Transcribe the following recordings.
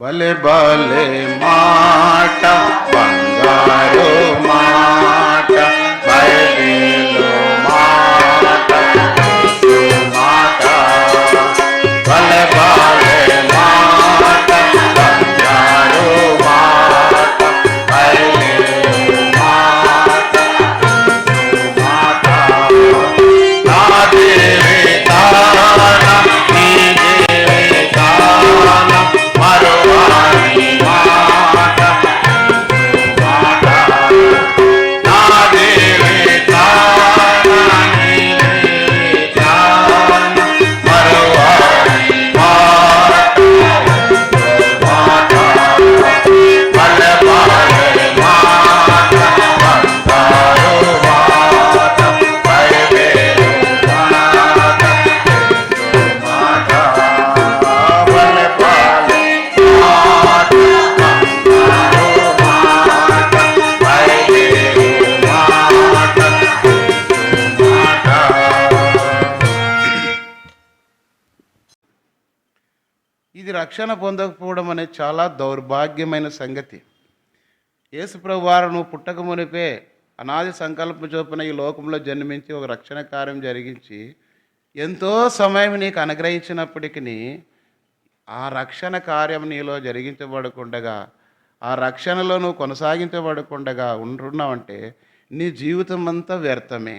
భలే భలే మాట బంగారు మాట బైబిలు మాట మాట భలే భలే మాట బంగారు మాట బైబిలు మాట మాట నా జీవితాన నీ జీవితాన మరువాని మాట మాట నా జీవితాన నీ జీవితాన మరువాని మాట మాట భలే భలే మాట బంగారు మాట బైబిలు మాట మాట భలే భలే మాట బంగారు మాట బైబిలు మాట మాట. ఇది రక్షణ పొందకపోవడం అనేది చాలా దౌర్భాగ్యమైన సంగతి. యేసుప్రభు వారు నువ్వు పుట్టక మునిపే అనాది సంకల్ప చొప్పున ఈ లోకంలో జన్మించి ఒక రక్షణ కార్యం జరిగించి ఎంతో సమయం నీకు అనుగ్రహించినప్పటికీ ఆ రక్షణ కార్యం నీలో జరిగించబడకుండగా, ఆ రక్షణలో నువ్వు కొనసాగించబడకుండగా ఉంటున్నావంటే నీ జీవితం అంతా వ్యర్థమే.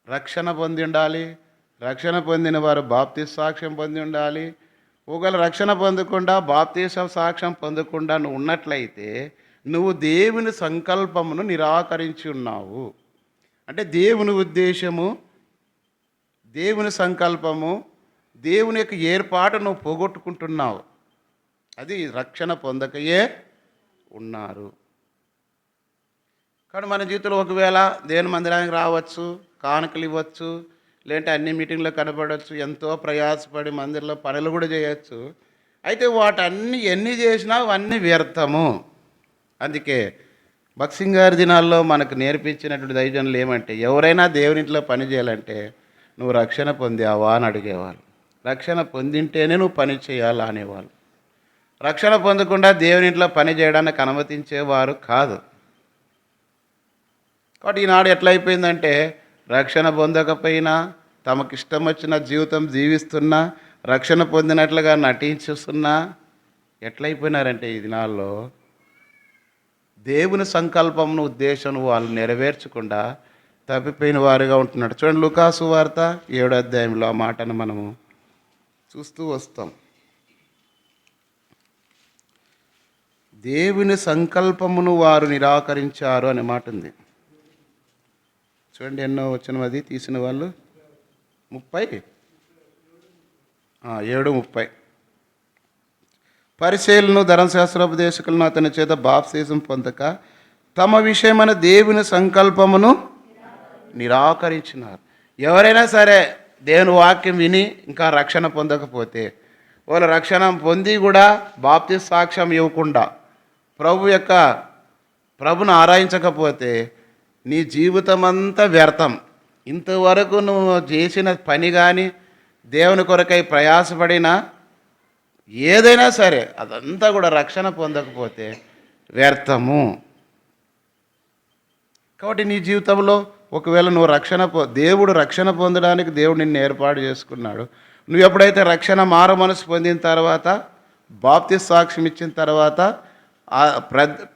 రక్షణ పొంది ఉండాలి. రక్షణ పొందిన వారు బాప్తిస్మ సాక్ష్యం పొంది ఉండాలి. ఒకవేళ రక్షణ పొందకుండా బాప్తిస్మ సాక్ష్యం పొందకుండా నువ్వు ఉన్నట్లయితే నువ్వు దేవుని సంకల్పమును నిరాకరించి ఉన్నావు. అంటే దేవుని ఉద్దేశము, దేవుని సంకల్పము, దేవుని యొక్క ఏర్పాటు నువ్వు పోగొట్టుకుంటున్నావు. అది రక్షణ పొందకయే ఉన్నారు. కానీ మన జీవితంలో ఒకవేళ దేవుని మందిరానికి రావచ్చు, కానుకలు ఇవ్వచ్చు, లేదంటే అన్ని మీటింగ్లో కనపడవచ్చు, ఎంతో ప్రయాసపడి మందిరంలో పనులు కూడా చేయొచ్చు. అయితే వాటన్ని ఎన్ని చేసినా అవన్నీ వ్యర్థము. అందుకే భక్సింగ్ గారి దినాల్లో మనకు నేర్పించినటువంటి దైవజనులు ఏమంటే, ఎవరైనా దేవుని ఇంట్లో పని చేయాలంటే నువ్వు రక్షణ పొందావా అని అడిగేవాళ్ళు. రక్షణ పొందింటేనే నువ్వు పని చేయాలా అనేవాళ్ళు. రక్షణ పొందకుండా దేవుని ఇంట్లో పని చేయడానికి అనుమతించేవారు కాదు. కాబట్టి ఈనాడు ఎట్లయిపోయిందంటే రక్షణ పొందకపోయినా తమకిష్టం వచ్చిన జీవితం జీవిస్తున్నా, రక్షణ పొందినట్లుగా నటించుస్తున్నా ఎట్లయిపోయినారంటే ఈ దినాల్లో దేవుని సంకల్పమును ఉద్దేశం వాళ్ళు నెరవేర్చకుండా తప్పిపోయిన వారుగా ఉంటున్నాడు. చూడండి, లూకాసు వార్త 7వ అధ్యాయంలో ఆ మాటను మనము చూస్తూ వస్తాం. దేవుని సంకల్పమును వారు నిరాకరించారు అనే మాట ఉంది. చూడండి, ఎన్నో వచ్చిన అది తీసిన వాళ్ళు 7:30. పరిసయ్యులను ధర్మశాస్త్రోపదేశకులను అతని చేత బాప్తిస్మం పొందక తమ విషయమైన దేవుని సంకల్పమును నిరాకరించినారు. ఎవరైనా సరే దేవుని వాక్యం విని ఇంకా రక్షణ పొందకపోతే, వాళ్ళు రక్షణ పొంది కూడా బాప్తిస్మ సాక్ష్యం ఇవ్వకుండా ప్రభును ఆరాధించకపోతే నీ జీవితం అంతా వ్యర్థం. ఇంతవరకు నువ్వు చేసిన పని కానీ, దేవుని కొరకై ప్రయాసపడినా ఏదైనా సరే అదంతా కూడా రక్షణ పొందకపోతే వ్యర్థము. కాబట్టి నీ జీవితంలో ఒకవేళ నువ్వు దేవుడు రక్షణ పొందడానికి దేవుడు నిన్ను ఏర్పాటు చేసుకున్నాడు. నువ్వు ఎప్పుడైతే రక్షణ మారు మనసు పొందిన తర్వాత, బాప్తిస్మ సాక్ష్యం ఇచ్చిన తర్వాత,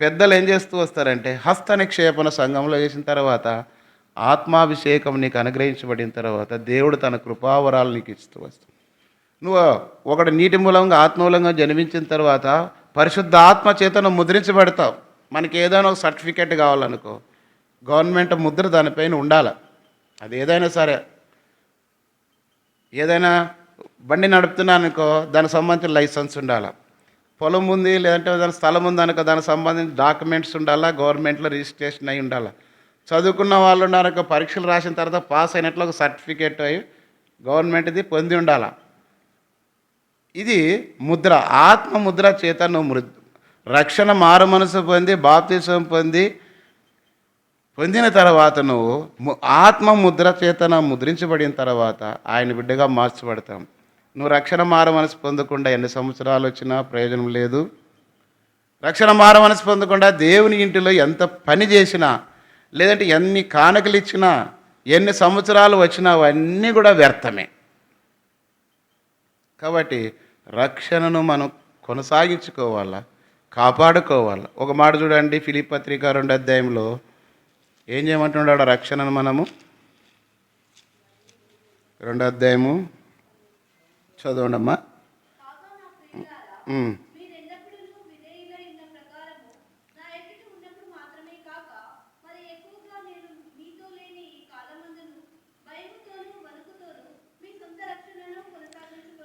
పెద్దలు ఏం చేస్తూ వస్తారంటే హస్త నిక్షేపణ సంఘంలో చేసిన తర్వాత, ఆత్మాభిషేకం నీకు అనుగ్రహించబడిన తర్వాత దేవుడు తన కృపావరాలు నీకు ఇస్తూ వస్తాడు. నువ్వు ఒకటి నీటి మూలంగా ఆత్మూలంగా జన్మించిన తర్వాత పరిశుద్ధ ఆత్మ చేత నువ్వు ముద్రించబడతావు. మనకి ఏదైనా ఒక సర్టిఫికెట్ కావాలనుకో, గవర్నమెంట్ ముద్ర దానిపైన ఉండాలి. అది ఏదైనా సరే, ఏదైనా బండి నడుపుతున్నానుకో దానికి సంబంధించిన లైసెన్స్ ఉండాలి. పొలం ఉంది లేదంటే దాని స్థలం ఉంది అనుకో దానికి సంబంధించిన డాక్యుమెంట్స్ ఉండాలా, గవర్నమెంట్లో రిజిస్ట్రేషన్ అయి ఉండాలి. చదువుకున్న వాళ్ళు ఉన్నారనుకో పరీక్షలు రాసిన తర్వాత పాస్ అయినట్లు ఒక సర్టిఫికేట్ అయి గవర్నమెంట్ది పొంది ఉండాలి. ఇది ముద్ర, ఆత్మ ముద్ర చేత నువ్వు రక్షణ మారు మనసు పొంది బాప్తిస్మం పొందిన తర్వాత నువ్వు ఆత్మ ముద్ర చేత ముద్రించబడిన తర్వాత ఆయన బిడ్డగా మార్చబడతాం. నువ్వు రక్షణ మారు మనసు పొందకుండా ఎన్ని సంవత్సరాలు వచ్చినా ప్రయోజనం లేదు. రక్షణ మారు మనసు పొందకుండా దేవుని ఇంటిలో ఎంత పని చేసినా, లేదంటే ఎన్ని కానుకలు ఇచ్చినా, ఎన్ని సంవత్సరాలు వచ్చినా అవన్నీ కూడా వ్యర్థమే. కాబట్టి రక్షణను మనం కొనసాగించుకోవాలా, కాపాడుకోవాలా. ఒక మాట చూడండి, ఫిలిప్పీ పత్రిక 2వ అధ్యాయంలో ఏం చేయమంటున్నాడు? రక్షణను మనము 2వ అధ్యాయము చదవండి అమ్మా.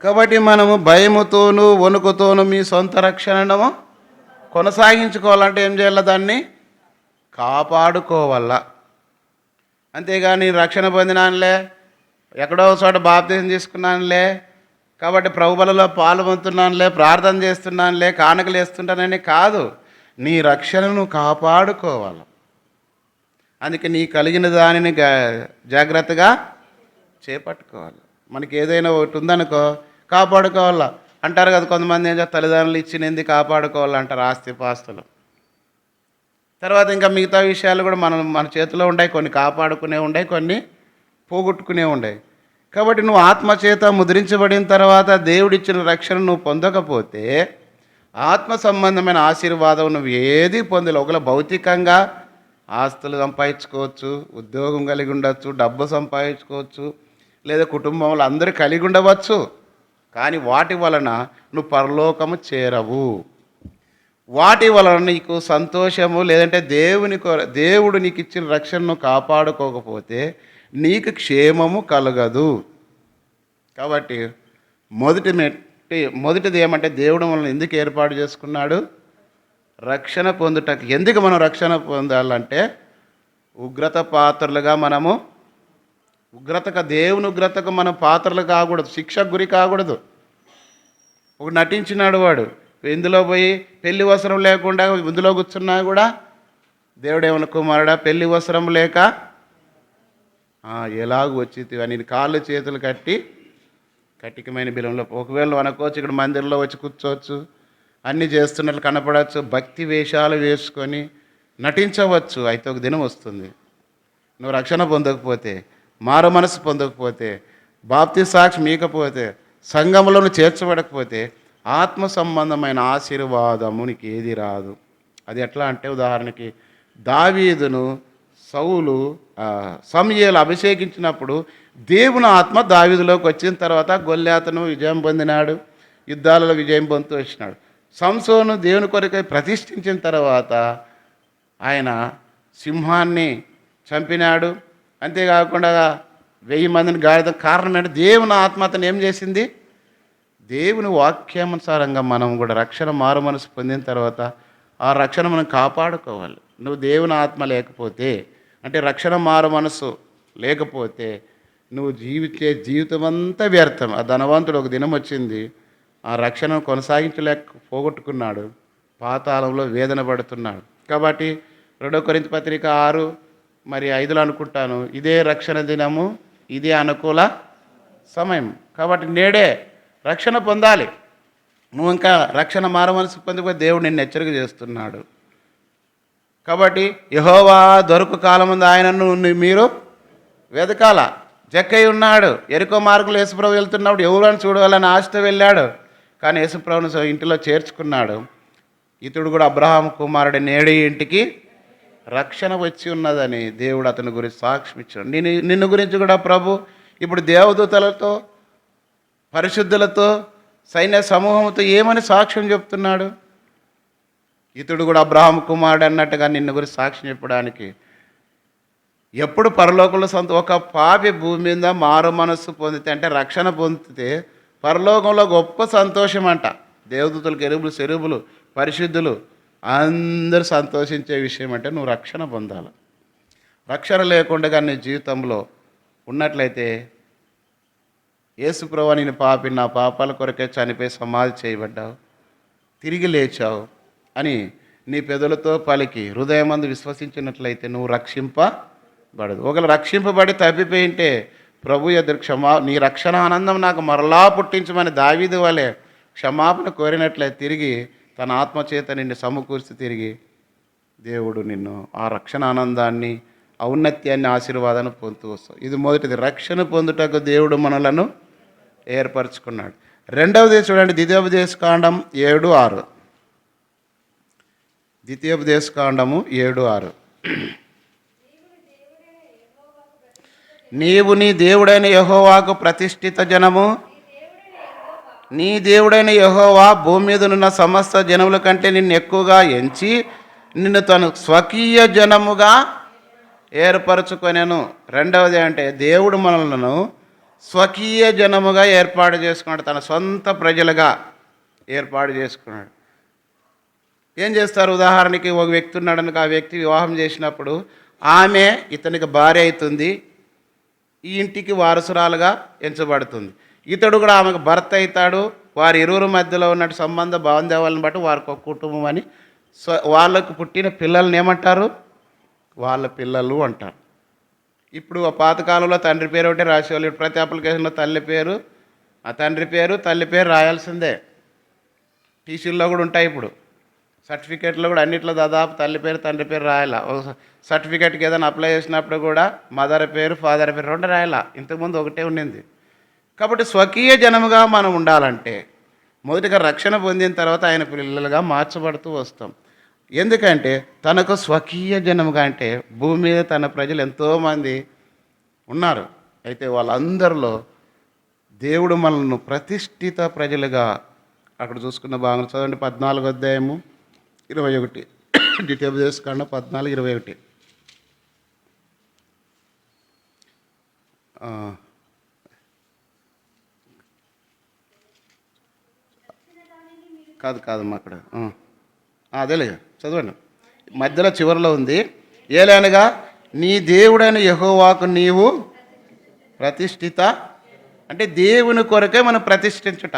కాబట్టి మనము భయముతోనూ వణుకుతోనూ మీ సొంత రక్షణను కొనసాగించుకోవాలంటే ఏం చేయాలి? దాన్ని కాపాడుకోవాలా. అంతేగాని రక్షణ పొందినానులే, ఎక్కడో చోట బాప్తిసం తీసుకున్నానులే, కాబట్టి ప్రభుబలలో పాల్గొంటున్నానులే, ప్రార్థన చేస్తున్నానులే, కానుకలు వేస్తుంటానని కాదు. నీ రక్షణను కాపాడుకోవాలి. అందుకే నీ కలిగిన దానిని జాగ్రత్తగా చేపట్టుకోవాలి. మనకి ఏదైనా ఒకటి ఉందనుకో, కాపాడుకోవాలా అంటారు కదా కొంతమంది. ఏం తల్లిదండ్రులు ఇచ్చినది కాపాడుకోవాలంటారు, ఆస్తి పాస్తులు. తర్వాత ఇంకా మిగతా విషయాలు కూడా మన చేతిలో ఉన్నాయి. కొన్ని కాపాడుకునే ఉన్నాయి, కొన్ని పోగొట్టుకునే ఉన్నాయి. కాబట్టి నువ్వు ఆత్మచేత ముద్రించబడిన తర్వాత దేవుడిచ్చిన రక్షణ నువ్వు పొందకపోతే ఆత్మ సంబంధమైన ఆశీర్వాదం నువ్వు ఏది పొందలేవు. ఒకవేళ భౌతికంగా ఆస్తులు సంపాదించుకోవచ్చు, ఉద్యోగం కలిగి ఉండవచ్చు, డబ్బు సంపాదించుకోవచ్చు, లేదా కుటుంబంలో అందరూ కలిగి ఉండవచ్చు. కానీ వాటి వలన నువ్వు పరలోకము చేరవు. వాటి వలన నీకు సంతోషము, లేదంటే దేవుడు నీకు ఇచ్చిన రక్షణను కాపాడుకోకపోతే నీకు క్షేమము కలగదు. కాబట్టి మొదటిది ఏమంటే దేవుడు మనల్ని ఎందుకు ఏర్పాటు చేసుకున్నాడు? రక్షణ పొందుటకు. ఎందుకు మనం రక్షణ పొందాలంటే ఉగ్రత పాత్రలుగా మనము దేవుని ఉగ్రతకు మనం పాత్రలు కాకూడదు, శిక్షకు గురి కాకూడదు. ఒక నటించినాడు వాడు, ఇందులో పోయి పెళ్లి వస్త్రం లేకుండా ఇందులో కూర్చున్నా కూడా దేవుడేమన్నా కుమారుడా పెళ్లి వస్త్రం లేక ఎలాగూ వచ్చి అని కాళ్ళు చేతులు కట్టికమైన బిలంలో. ఒకవేళ అనుకోవచ్చు ఇక్కడ మందిరంలో వచ్చి కూర్చోవచ్చు, అన్నీ చేస్తున్నట్లు కనపడవచ్చు, భక్తి వేషాలు వేసుకొని నటించవచ్చు. అయితే ఒక దినం వస్తుంది, నువ్వు రక్షణ పొందకపోతే, మారు మనసు పొందకపోతే, బాప్తి సాక్షి మీకపోతే, సంఘంలో చేర్చబడకపోతే ఆత్మ సంబంధమైన ఆశీర్వాదము నీకు ఏది రాదు. అది ఎట్లా అంటే, ఉదాహరణకి దావీదును సౌలు సమూయేలు అభిషేకించినప్పుడు దేవుని ఆత్మ దావీదులోకి వచ్చిన తర్వాత గొల్యాతను విజయం పొందినాడు, యుద్ధాలలో విజయం పొందుతూ వచ్చినాడు. సంసోను దేవుని కొరకై ప్రతిష్ఠించిన తర్వాత ఆయన సింహాన్ని చంపినాడు. అంతేకాకుండా 1000 మందిని గాడిద. కారణం ఏంటంటే దేవుని ఆత్మ అతను ఏం చేసింది? దేవుని వాక్యానుసారంగా మనం కూడా రక్షణ మారు మనసు పొందిన తర్వాత ఆ రక్షణ మనం కాపాడుకోవాలి. నువ్వు దేవుని ఆత్మ లేకపోతే, అంటే రక్షణ మారు మనసు లేకపోతే నువ్వు జీవితం అంతా వ్యర్థం. ఆ ధనవంతుడు ఒక దినం వచ్చింది, ఆ రక్షణను కొనసాగించలేక పోగొట్టుకున్నాడు, పాతాళంలో వేదన పడుతున్నాడు. కాబట్టి 2 కొరింథీ పత్రిక 6:5 అనుకుంటాను, ఇదే రక్షణ దినము, ఇదే అనుకూల సమయం. కాబట్టి నేడే రక్షణ పొందాలి. నువ్వు ఇంకా రక్షణ మారు మనసు పొందిపోతే దేవుడు నిన్ను హెచ్చరిక చేస్తున్నాడు. కాబట్టి యెహోవా దొరకు కాలముందు ఆయనను మీరు వెతకాల. జక్కయ్య ఉన్నాడు, ఎరుకో మార్గంలో యేసుప్రభు వెళ్తున్నప్పుడు ఎవరని చూడాలని ఆశతో వెళ్ళాడు, కానీ యేసుప్రభుని ఇంటిలో చేర్చుకున్నాడు. ఇతడు కూడా అబ్రహాము కుమారుడి నేడి ఇంటికి రక్షణ వచ్చి ఉన్నదని దేవుడు అతని గురించి సాక్ష్యం ఇచ్చాడు. నిన్ను గురించి కూడా ప్రభు ఇప్పుడు దేవదూతలతో, పరిశుద్ధులతో, సైన్య సమూహంతో ఏమని సాక్ష్యం చెప్తున్నాడు? ఇతడు కూడా అబ్రహాము కుమారుడు అన్నట్టుగా నిన్ను గురించి సాక్ష్యం చెప్పడానికి. ఎప్పుడు పరలోకంలో ఒక పాపి భూమి మీద మారు మనస్సు పొందితే, అంటే రక్షణ పొందితే పరలోకంలో గొప్ప సంతోషం అంట. దేవదూతలు, కెరూబులు, సెరూబులు, పరిశుద్ధులు అందరూ సంతోషించే విషయం అంటే నువ్వు రక్షణ పొందాలి. రక్షణ లేకుండా నీ జీవితంలో ఉన్నట్లయితే, యేసుప్రభు నేను పాపి, నా పాపాల కొరకే చనిపోయి సమాధి చేయబడ్డావు, తిరిగి లేచావు అని నీ పెదవులతో పలికి హృదయమందు విశ్వసించినట్లయితే నువ్వు రక్షింపబడదు. ఒకవేళ రక్షింపబడి తప్పిపోయింటే ప్రభు ఎదురు నీ రక్షణ ఆనందం నాకు మరలా పుట్టించమని దావీదు వలె క్షమాపణ కోరినట్లే తిరిగి తన ఆత్మచేత నిన్ను సమకూర్చి తిరిగి దేవుడు నిన్ను ఆ రక్షణ ఆనందాన్ని ఔన్నత్యాన్ని ఆశీర్వాదాన్ని పొందుతూ వస్తావు. ఇది మొదటిది, రక్షణ పొందుటకు దేవుడు మనలను ఏర్పరచుకున్నాడు. రెండవది చూడండి, ద్వితీయోపదేశకాండం 7:6. ద్వితీయోపదేశకాండము 7:6. నీవు నీ దేవుడైన యెహోవాకు ప్రతిష్ఠిత జనము, నీ దేవుడైన యెహోవా భూమి మీద ఉన్న సమస్త జనముల కంటే నిన్ను ఎక్కువగా ఎంచి నిన్ను తను స్వకీయ జనముగా ఏర్పరచుకొనెను. రెండవది అంటే దేవుడు మనలను స్వకీయ జనముగా ఏర్పాటు చేసుకున్నాడు, తన సొంత ప్రజలుగా ఏర్పాటు చేసుకున్నాడు. ఏం చేస్తారు? ఉదాహరణకి ఒక వ్యక్తి ఉన్నాడనుక, ఆ వ్యక్తి వివాహం చేసినప్పుడు ఆమె ఇతనికి భార్య అవుతుంది, ఈ ఇంటికి వారసురాలుగా ఎంచబడుతుంది. ఇతడు కూడా ఆమెకు భర్త అవుతాడు. వారి ఇరువురు మధ్యలో ఉన్న సంబంధ బాంధవ్యాలను బట్టి వారికి ఒక కుటుంబం అని, వాళ్ళకు పుట్టిన పిల్లల్ని ఏమంటారు? వాళ్ళ పిల్లలు అంటారు. ఇప్పుడు ఆ పాతకాలంలో తండ్రి పేరు ఒకటి రాసేవాళ్ళు. ఇప్పుడు ప్రతి అప్లికేషన్లో తల్లి పేరు, ఆ తండ్రి పేరు, తల్లి పేరు రాయాల్సిందే. టీసీల్లో కూడా ఉంటాయి. ఇప్పుడు సర్టిఫికేట్లో కూడా అన్నింటిలో దాదాపు తల్లి పేరు తండ్రి పేరు రాయాల. సర్టిఫికేట్కి ఏదైనా అప్లై చేసినప్పుడు కూడా మదర్ పేరు ఫాదర్ పేరు రెండు రాయాల. ఇంతకుముందు ఒకటే ఉండింది. కాబట్టి స్వకీయ జనముగా మనం ఉండాలంటే మొదటిగా రక్షణ పొందిన తర్వాత ఆయన పిల్లలుగా మార్చబడుతూ వస్తాం. ఎందుకంటే తనకు స్వకీయ జనముగా అంటే భూమి మీద తన ప్రజలు ఎంతోమంది ఉన్నారు. అయితే వాళ్ళందరిలో దేవుడు మనల్ని ప్రతిష్ఠిత ప్రజలుగా అక్కడ చూసుకున్న భాగం చదవండి. 14:21 ద్వితీయోపదేశకాండం 14:21. కాదమ్మా అక్కడ అదేలే చదవండి, మధ్యలో చివరిలో ఉంది. ఏలనగా నీ దేవుడైన యెహోవాకు నీవు ప్రతిష్ఠిత, అంటే దేవుని కొరకే మనం ప్రతిష్ఠించుట.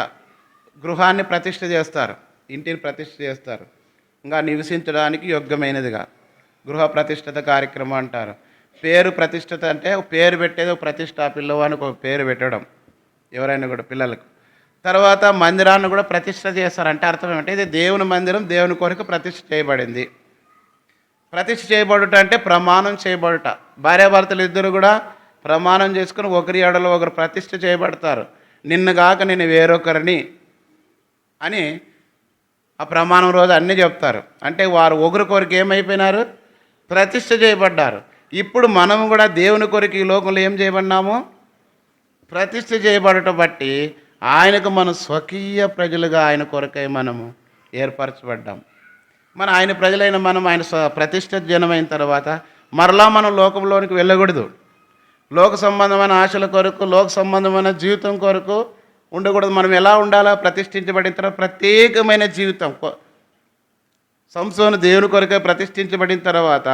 గృహాన్ని ప్రతిష్ఠ చేస్తారు, ఇంటిని ప్రతిష్ఠ చేస్తారు, ఇంకా నివసించడానికి యోగ్యమైనదిగా గృహ ప్రతిష్ఠిత కార్యక్రమం అంటారు. పేరు ప్రతిష్ఠిత అంటే పేరు పెట్టేది ఒక ప్రతిష్ఠ, పిల్లవానికి ఒక పేరు పెట్టడం ఎవరైనా కూడా పిల్లలకు. తర్వాత మందిరాన్ని కూడా ప్రతిష్ఠ చేస్తారు. అంటే అర్థం ఏమంటే ఇది దేవుని మందిరం, దేవుని కొరకు ప్రతిష్ఠ చేయబడింది. ప్రతిష్ఠ చేయబడుట అంటే ప్రమాణం చేయబడుట. భార్యాభర్తలు ఇద్దరు కూడా ప్రమాణం చేసుకుని ఒకరి ఎడలో ఒకరు ప్రతిష్ఠ చేయబడతారు. నిన్ను కాక నేను వేరొకరిని అని ఆ ప్రమాణం రోజు అన్నీ చెప్తారు. అంటే వారు ఒకరి కొరకు ఏమైపోయినారు? ప్రతిష్ఠ చేయబడ్డారు. ఇప్పుడు మనం కూడా దేవుని కొరకు ఈ లోకంలో ఏం చేయబడినాము? ప్రతిష్ఠ చేయబడటం బట్టి ఆయనకు మనం స్వకీయ ప్రజలుగా ఆయన కొరకై మనము ఏర్పరచబడ్డాం. ఆయన ప్రజలైన మనం ఆయన ప్రతిష్ఠిత జనమైన తర్వాత మరలా మనం లోకంలోనికి వెళ్ళకూడదు. లోక సంబంధమైన ఆశల కొరకు, లోక సంబంధమైన జీవితం కొరకు ఉండకూడదు. మనం ఎలా ఉండాలా? ప్రతిష్ఠించబడిన తర్వాత ప్రత్యేకమైన జీవితం. సంసోను దేవుని కొరకే ప్రతిష్ఠించబడిన తర్వాత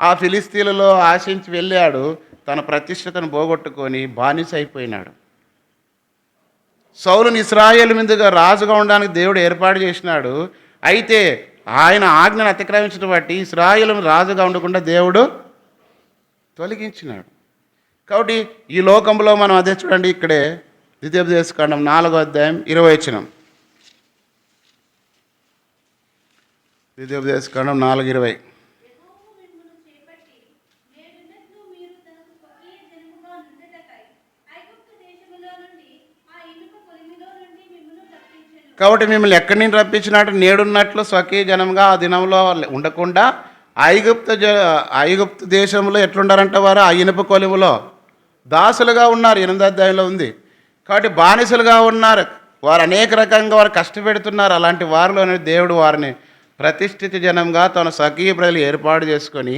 ఆ ఫిలిస్తీన్లలో ఆశించి వెళ్ళాడు, తన ప్రతిష్ఠతను పోగొట్టుకొని బానిస అయిపోయినాడు. సౌలుని ఇశ్రాయేలు మీదుగా రాజుగా ఉండడానికి దేవుడు ఏర్పాటు చేసినాడు. అయితే ఆయన ఆజ్ఞను అతిక్రమించడం బట్టి ఇశ్రాయేలును రాజుగా ఉండకుండా దేవుడు తొలగించినాడు. కాబట్టి ఈ లోకంలో మనం అదే చూడండి, ఇక్కడే ద్వితీయోపదేశకాండం 4:20. ద్వితీయోపదేశకాండం 4:20. కాబట్టి మిమ్మల్ని ఎక్కడి నుంచి రప్పించినట్టు నేడున్నట్లు స్వకీయ జనంగా ఆ దినంలో ఉండకుండా ఐగుప్తు దేశంలో ఎట్లుండారంట వారు? ఆ ఇనుప కొలుములో దాసులుగా ఉన్నారు. 8వ అధ్యాయంలో ఉంది. కాబట్టి బానిసలుగా ఉన్నారు వారు, అనేక రకంగా వారు కష్టపెడుతున్నారు. అలాంటి వారిలోనే దేవుడు వారిని ప్రతిష్ఠిత జనంగా తన స్వకీయ ప్రజలు ఏర్పాటు చేసుకొని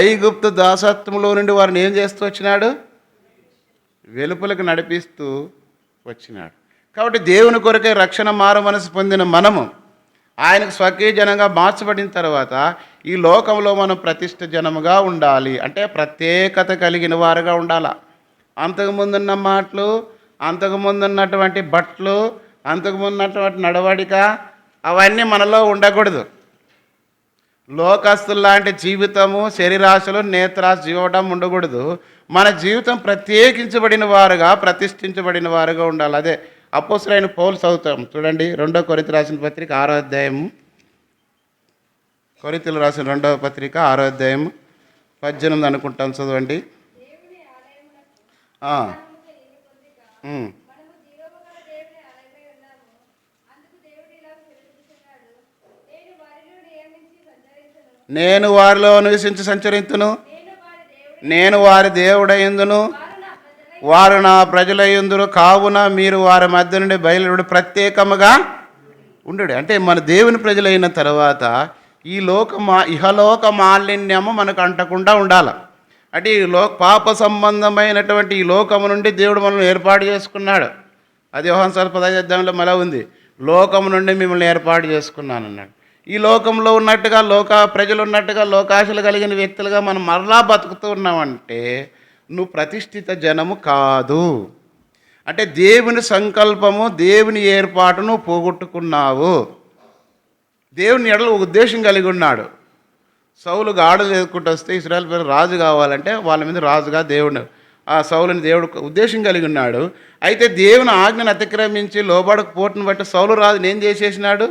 ఐగుప్తు దాసత్వంలో నుండి వారిని ఏం చేస్తూ వచ్చినాడు? వెలుపలకు నడిపిస్తూ వచ్చినాడు. కాబట్టి దేవుని కొరకే రక్షణ మారు మనసు పొందిన మనము ఆయనకు స్వకీయ జనంగా మార్చబడిన తర్వాత ఈ లోకంలో మనం ప్రతిష్ఠ జనముగా ఉండాలి. అంటే ప్రత్యేకత కలిగిన వారుగా ఉండాలి. అంతకుముందున్న మాటలు, అంతకుముందున్నటువంటి బట్టలు, అంతకుముందున్నటువంటి నడవడిక అవన్నీ మనలో ఉండకూడదు. లోకస్తుల్లాంటి జీవితము, శరీరాశలు, నేత్రాశ జీవడం ఉండకూడదు. మన జీవితం ప్రత్యేకించబడిన వారుగా, ప్రతిష్ఠించబడిన వారుగా ఉండాలి. అదే అపోస్తలుడైన పౌలు చదువుతాం చూడండి. 2 కొరింథీ రాసిన పత్రిక 6వ అధ్యాయము. కొరింథీయులకు రాసిన 2వ పత్రిక 6వ అధ్యాయము 18 అనుకుంటాను, చదవండి. ఆ, ఉమ్. నేను వారిలో నివసించి సంచరింతును, నేను వారి దేవుడయ్యుందును, వారు నా ప్రజలయ్యుందురు. కావున మీరు వారి మధ్య నుండి బయలుదేరి ప్రత్యేకముగా ఉండు. అంటే మన దేవుని ప్రజలైన తర్వాత ఈ ఇహలోక మాలిన్యము మనకు అంటకుండా ఉండాలి. అంటే ఈ పాప సంబంధమైనటువంటి ఈ లోకము నుండి దేవుడు మనల్ని ఏర్పాటు చేసుకున్నాడు. అది యోహాను సువార్త 15వ అధ్యాయంలో మళ్ళీ ఉంది. లోకము నుండి మిమ్మల్ని ఏర్పాటు చేసుకున్నాను అన్నాడు. ఈ లోకంలో ఉన్నట్టుగా ప్రజలు ఉన్నట్టుగా లోకాశలు కలిగిన వ్యక్తులుగా మనం మరలా బతుకుతూ ఉన్నామంటే నువ్వు ప్రతిష్ఠిత జనము కాదు. అంటే దేవుని సంకల్పము, దేవుని ఏర్పాటును పోగొట్టుకున్నావు. దేవుని ఎడల ఉద్దేశం కలిగి ఉన్నాడు. సౌలు గాడులు ఎదుర్కొంటూ వస్తే ఇశ్రాయేలు ప్రజలు రాజు కావాలంటే వాళ్ళ మీద రాజుగా దేవుడు ఆ సౌలుని దేవుడు ఉద్దేశం కలిగి ఉన్నాడు. అయితే దేవుని ఆజ్ఞను అతిక్రమించి లోబడకపోవటం బట్టి సౌలు రాజుని ఏం చేసేసినాడు?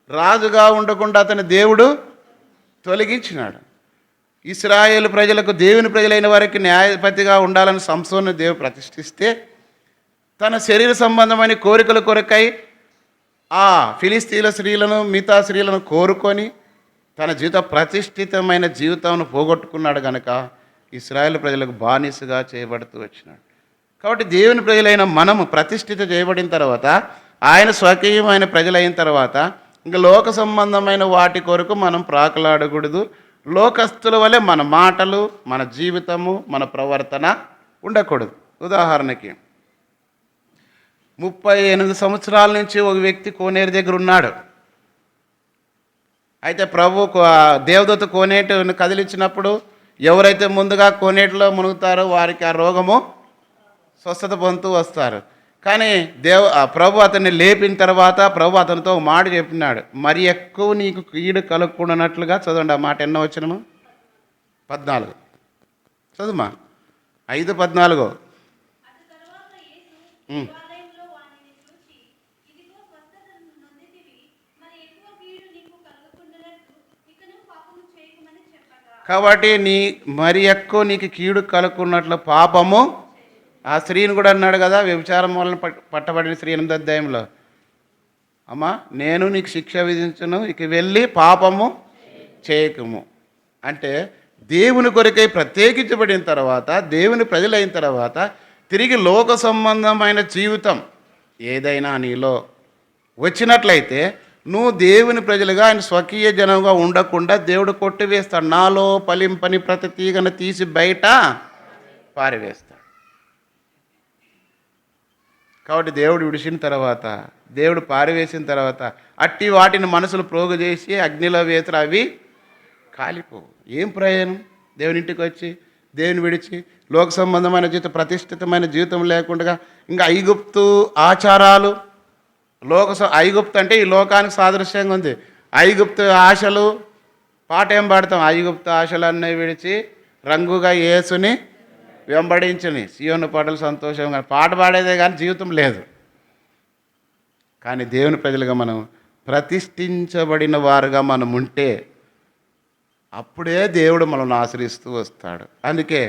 రాజుగా ఉండకుండా అతని దేవుడు తొలగించినాడు. ఇశ్రాయేలు ప్రజలకు, దేవుని ప్రజలైన వారికి న్యాయపతిగా ఉండాలని సంసోను దేవుడు ప్రతిష్ఠిస్తే తన శరీర సంబంధమైన కోరికల కొరకై ఆ ఫిలిస్తీన్ల స్త్రీలను, మిగతా స్త్రీలను కోరుకొని తన ప్రతిష్ఠితమైన జీవితాన్ని పోగొట్టుకున్నాడు కనుక ఇశ్రాయేలు ప్రజలకు బానిసగా చేయబడుతూ వచ్చినాడు. కాబట్టి దేవుని ప్రజలైన మనము ప్రతిష్ఠిత చేయబడిన తర్వాత, ఆయన స్వకీయమైన ప్రజలైన తర్వాత ఇంకా లోక సంబంధమైన వాటి కొరకు మనం ప్రాకులాడకూడదు. లోకస్తుల వలె మన మాటలు, మన జీవితము, మన ప్రవర్తన ఉండకూడదు. ఉదాహరణకి 38 సంవత్సరాల నుంచి ఒక వ్యక్తి కోనేరు దగ్గర ఉన్నాడు. అయితే ప్రభు దేవదూత కోనేటిని కదిలించినప్పుడు ఎవరైతే ముందుగా కోనేటిలో మునుగుతారో వారికి ఆ రోగము స్వస్థత పొందుతూ వస్తారు. కానీ ప్రభు అతన్ని లేపిన తర్వాత ప్రభు అతనితో ఒక మాట చెప్పినాడు, మరి ఎక్కువ నీకు కీడు కలుగుకున్నట్లుగా. చదవండి ఆ మాట. ఎన్నో వచనము? 14 చదువుమా. 5:14. కాబట్టి మరి ఎక్కువ నీకు కీడు కలుగుకున్నట్లు పాపము. ఆ స్త్రీని కూడా అన్నాడు కదా, వ్యభిచారం వలన పట్టబడిన స్త్రీ 8వ అధ్యాయంలో, అమ్మా నేను నీకు శిక్ష విధించును, ఇక వెళ్ళి పాపము చేయకము. అంటే దేవుని కొరకై ప్రత్యేకించబడిన తర్వాత, దేవుని ప్రజలైన తర్వాత తిరిగి లోక సంబంధమైన జీవితం ఏదైనా నీలో వచ్చినట్లయితే నువ్వు దేవుని ప్రజలుగా, ఆయన స్వకీయ జనంగా ఉండకుండా దేవుడు కొట్టివేస్తాడు. నాలో ఫలింపని ప్రతి తీగను తీసి బయట పారివేస్తాడు. కాబట్టి దేవుడు విడిచిన తర్వాత, దేవుడు పారివేసిన తర్వాత అట్టి వాటిని మనసులు ప్రోగు చేసి అగ్నిలో వేసి అవి కాలిపోవు. ఏం ప్రయోజనం? దేవుని ఇంటికి వచ్చి దేవుని విడిచి లోక సంబంధమైన జీవితం, ప్రతిష్ఠితమైన జీవితం లేకుండా ఇంకా ఐగుప్తు ఆచారాలు, ఐగుప్తు అంటే ఈ లోకానికి సాదృశ్యంగా ఉంది. ఐగుప్తు ఆశలు పాట ఏం పాడతాం? ఐగుప్తు ఆశలన్నీ విడిచి రంగుగా యేసుని వెంబడించని సియోను పాటలు సంతోషంగా పాట పాడేదే కానీ జీవితం లేదు. కానీ దేవుని ప్రజలుగా మనం ప్రతిష్ఠించబడిన వారుగా మనం ఉంటే అప్పుడే దేవుడు మనల్ని ఆశ్రయిస్తూ వస్తాడు. అందుకే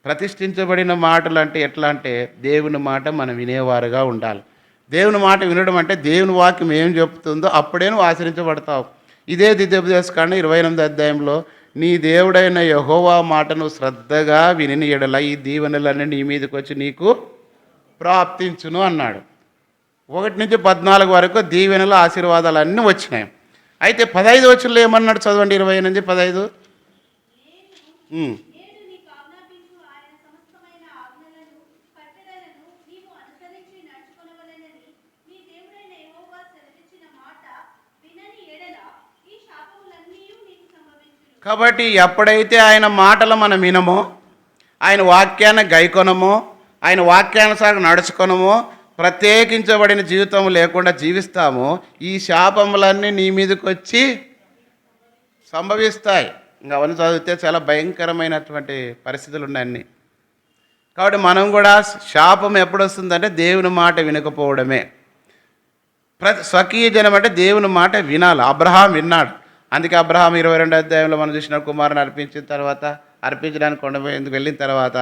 ప్రతిష్ఠించబడిన మాటలు అంటే ఎట్లా అంటే దేవుని మాట మనం వినేవారుగా ఉండాలి. దేవుని మాట వినడం అంటే దేవుని వాక్యం ఏం చెప్తుందో అప్పుడే నువ్వు ఆశ్రయించబడతావు. ఇదే ద్వితీయోపదేశకాండ 28వ అధ్యాయంలో, నీ దేవుడైన యెహోవా మాటను శ్రద్ధగా విని ఎడల ఈ దీవెనలన్నీ నీ మీదకి వచ్చి నీకు ప్రాప్తించును అన్నాడు. 1 నుంచి 14 వరకు దీవెనలు, ఆశీర్వాదాలు అన్నీ వచ్చినాయి. అయితే 15 వచనంలో ఏమన్నాడు? చదవండి. 20 నుంచి 15. కాబట్టి ఎప్పుడైతే ఆయన మాటలు మనం వినమో, ఆయన వాక్యాన్ని గైకొనమో, ఆయన వాక్యానుసారం నడుచుకొనమో, ప్రత్యేకించబడిన జీవితం లేకుండా జీవిస్తామో, ఈ శాపములన్నీ నీ మీదకి వచ్చి సంభవిస్తాయి. ఇంకా అవన్నీ చదివితే చాలా భయంకరమైనటువంటి పరిస్థితులు ఉన్నాయి అన్నీ. కాబట్టి మనం కూడా శాపం ఎప్పుడు వస్తుందంటే దేవుని మాట వినకపోవడమే. స్వకీయ జనం అంటే దేవుని మాట వినాలి. అబ్రహాం విన్నాడు. అందుకే అబ్రహాం 22 అధ్యాయంలో మనం చూసిన కుమారుని అర్పించిన తర్వాత, అర్పించడానికి కొండపోయేందుకు వెళ్ళిన తర్వాత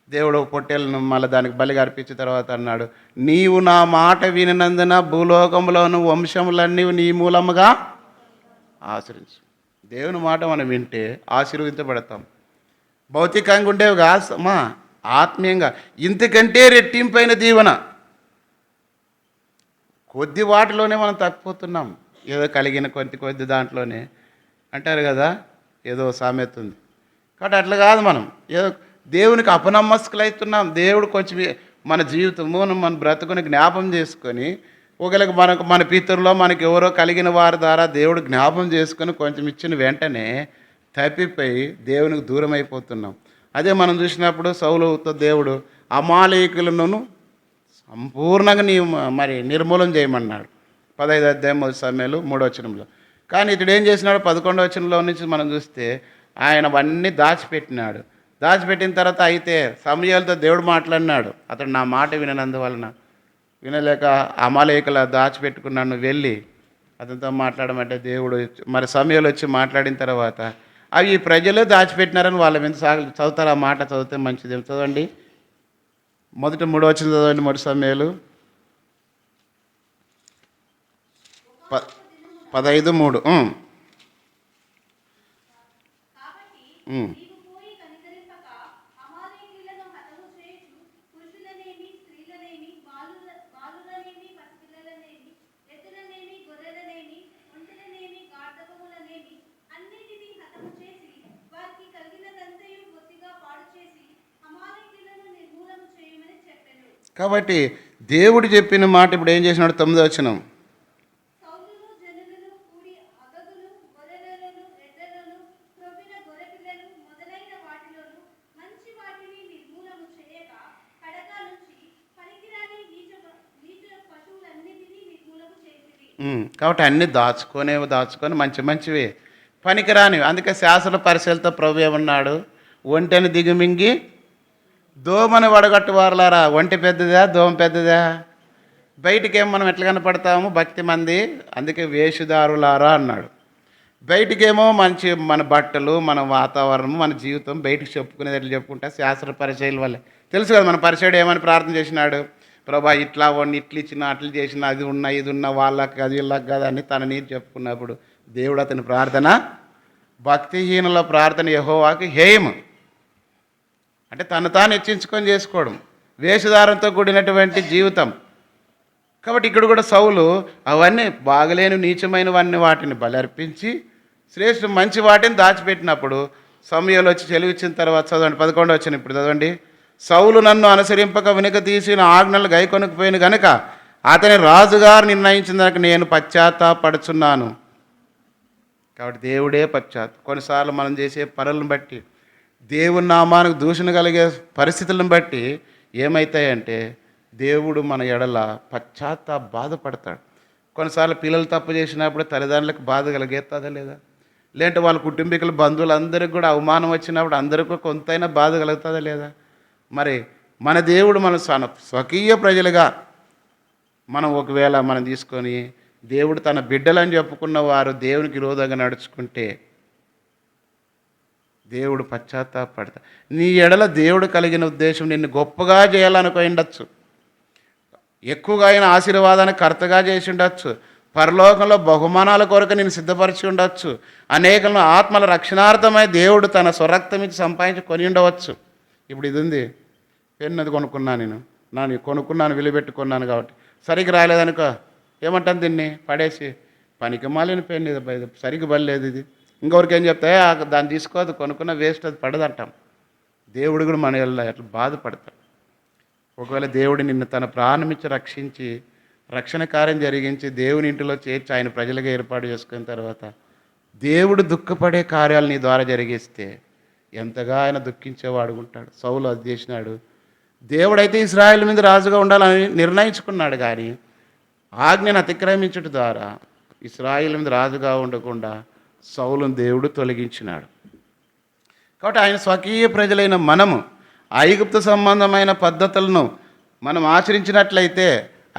దేవుడు పొట్టేలను మళ్ళీ దానికి బలిగా అర్పించిన తర్వాత అన్నాడు, నీవు నా మాట వినినందున భూలోకంలోను వంశములన్నీ నీ మూలముగా ఆశ్రయించు. దేవుని మాట మనం వింటే ఆశీర్వదించబడతాం. భౌతికంగా ఉండేవి కాదమ్మా, ఆత్మీయంగా ఇంతకంటే రెట్టింపైన దీవెన. కొద్ది వాటిలోనే మనం తప్పిపోతున్నాం. ఏదో కలిగిన కొద్ది దాంట్లోనే అంటారు కదా, ఏదో సామెత ఉంది. కాబట్టి అట్లా కాదు, మనం ఏదో దేవునికి అపనమ్మస్కులు అవుతున్నాం. దేవుడు కొంచెం మన జీవితము మన బ్రతుకుని జ్ఞాపం చేసుకొని, ఒకవేళ మన పితరులో మనకి ఎవరో కలిగిన వారి ద్వారా దేవుడు జ్ఞాపం చేసుకొని కొంచెం ఇచ్చిన వెంటనే తప్పిపోయి దేవునికి దూరం అయిపోతున్నాం. అదే మనం చూసినప్పుడు సౌలుతో దేవుడు అమాలేకులను సంపూర్ణంగా మరి నిర్మూలన చేయమన్నాడు. 15 అధ్యాయం 1 సమయాలు 3వ వచనంలో. కానీ ఇతడు ఏం చేసినాడు? 11వ వచనంలో నుంచి మనం చూస్తే ఆయన అవన్నీ దాచిపెట్టినాడు. దాచిపెట్టిన తర్వాత అయితే సమయాలతో దేవుడు మాట్లాడినాడు. అతడు నా మాట విననందువలన, వినలేక అమాలేకుల దాచిపెట్టుకున్నాను, వెళ్ళి అతనితో మాట్లాడమంటే దేవుడు మరి సమయాలు వచ్చి మాట్లాడిన తర్వాత అవి ప్రజలు దాచిపెట్టినారని వాళ్ళ మీద చదువుతారు. ఆ మాట చదివితే మంచిది. చదవండి, మొదటి 3వ వచనం చదవండి. 1 సమయాలు 15:3. కాబట్టి దేవుడు చెప్పిన మాట ఇప్పుడు ఏం చేసినాడు? 9వ వచనం, కాబట్టి అన్నీ దాచుకొని మంచివి పనికిరానివి. అందుకే శాసన పరిశీలతో ప్రభు ఏమన్నాడు? ఒంటెని దిగుమింగి దోమని వడగట్టు వారలారా. ఒంటె పెద్దదా, దోమ పెద్దదా? బయటికేం మనం ఎట్లా కనపడతాము? భక్తి మంది. అందుకే వేషధారులారా అన్నాడు. బయటికేమో మన బట్టలు, మన వాతావరణం, మన జీవితం బయటికి చెప్పుకునేది ఎట్లా చెప్పుకుంటా? శాస్త్ర పరిచయాల వల్లే. తెలుసు కదా, మన పరిచయుడు ఏమని ప్రార్థన చేసినాడు? ప్రభా ఇట్లా వండి, ఇట్లు ఇచ్చిన, అట్లు చేసిన, అది ఉన్నా ఇది ఉన్నా, వాళ్ళకి అది వీళ్ళకి కదా అని తన నీరు చెప్పుకున్నప్పుడు దేవుడు అతని ప్రార్థన, భక్తిహీనుల ప్రార్థన యెహోవాకి హేయము. అంటే తను తాను హెచ్చించుకొని చేసుకోవడం, వేషధారంతో కూడినటువంటి జీవితం. కాబట్టి ఇక్కడ కూడా సౌలు అవన్నీ బాగలేని నీచమైనవన్నీ వాటిని బలర్పించి శ్రేష్ఠ మంచి వాటిని దాచిపెట్టినప్పుడు సమయంలో వచ్చి చెలివిచ్చిన తర్వాత చదవండి 11వ వచనం. ఇప్పుడు చదవండి, సౌలు నన్ను అనుసరింపక వెనుక తీసిన ఆజ్ఞలు గైకొనకపోయిన గనుక అతని రాజుగారు నిర్ణయించినందుకు నేను పశ్చాత్తాపడుచున్నాను. కాబట్టి దేవుడే కొన్నిసార్లు మనం చేసే పనులను బట్టి, దేవుని నామానికి దూషణ కలిగే పరిస్థితులను బట్టి ఏమవుతాయంటే దేవుడు మన ఎడల బాధపడతాడు. కొన్నిసార్లు పిల్లలు తప్పు చేసినప్పుడు తల్లిదండ్రులకు బాధ కలిగేస్తుందా లేదా? లేదంటే వాళ్ళ కుటుంబీకుల బంధువులందరికీ కూడా అవమానం వచ్చినప్పుడు అందరికీ కొంతైనా బాధ కలుగుతుందా లేదా? మరి మన దేవుడు మన స్వకీయ ప్రజలుగా ఒకవేళ మనం తీసుకొని దేవుడు తన బిడ్డలని చెప్పుకున్న వారు దేవునికి విరోధంగా నడుచుకుంటే దేవుడు పశ్చాత్తాపడతాడు. నీ ఎడల దేవుడు కలిగిన ఉద్దేశం నిన్ను గొప్పగా చేయాలనుకో ఉండొచ్చు, ఎక్కువగా అయిన ఆశీర్వాదానికి కర్తగా చేసి ఉండొచ్చు, పరలోకంలో బహుమానాల కొరకు నేను సిద్ధపరిచి ఉండొచ్చు, అనేకలను ఆత్మల రక్షణార్థమై దేవుడు తన స్వరక్తం ఇచ్చి సంపాదించి కొని ఉండవచ్చు. ఇప్పుడు ఇది ఉంది, పెన్ను అది కొనుక్కున్నాను కొనుక్కున్నాను, విలువెట్టుకున్నాను కాబట్టి సరిగ్గా రాలేదనుకో ఏమంటాను? దీన్ని పడేసి పనికి మాలిన పెన్ను, ఇది సరిగ్గా పడలేదు, ఇది ఇంకొకరికి ఏం చెప్తాయి, దాన్ని తీసుకోదు, కొనుక్కున్న వేస్ట్, అది పడదంటాం. దేవుడు కూడా మన ఎట్లా బాధపడతాడు. ఒకవేళ దేవుడు నిన్ను తన ప్రాణమిచ్చి రక్షించి రక్షణ కార్యం జరిగించి దేవుని ఇంటిలో చేర్చి ఆయన ప్రజలుగా ఏర్పాటు చేసుకున్న తర్వాత దేవుడు దుఃఖపడే కార్యాలు నీ ద్వారా జరిగిస్తే ఎంతగా ఆయన దుఃఖించేవాడు ఉంటాడు. సౌలు అది చేసినాడు. దేవుడైతే ఇశ్రాయేలు మీద రాజుగా ఉండాలని నిర్ణయించుకున్నాడు, కానీ ఆజ్ఞను అతిక్రమించుట ద్వారా ఇశ్రాయేలు మీద రాజుగా ఉండకుండా సౌలును దేవుడు తొలగించినాడు. కాబట్టి ఆయన స్వకీయ ప్రజలైన మనము ఐగుప్తు సంబంధమైన పద్ధతులను మనం ఆచరించినట్లయితే,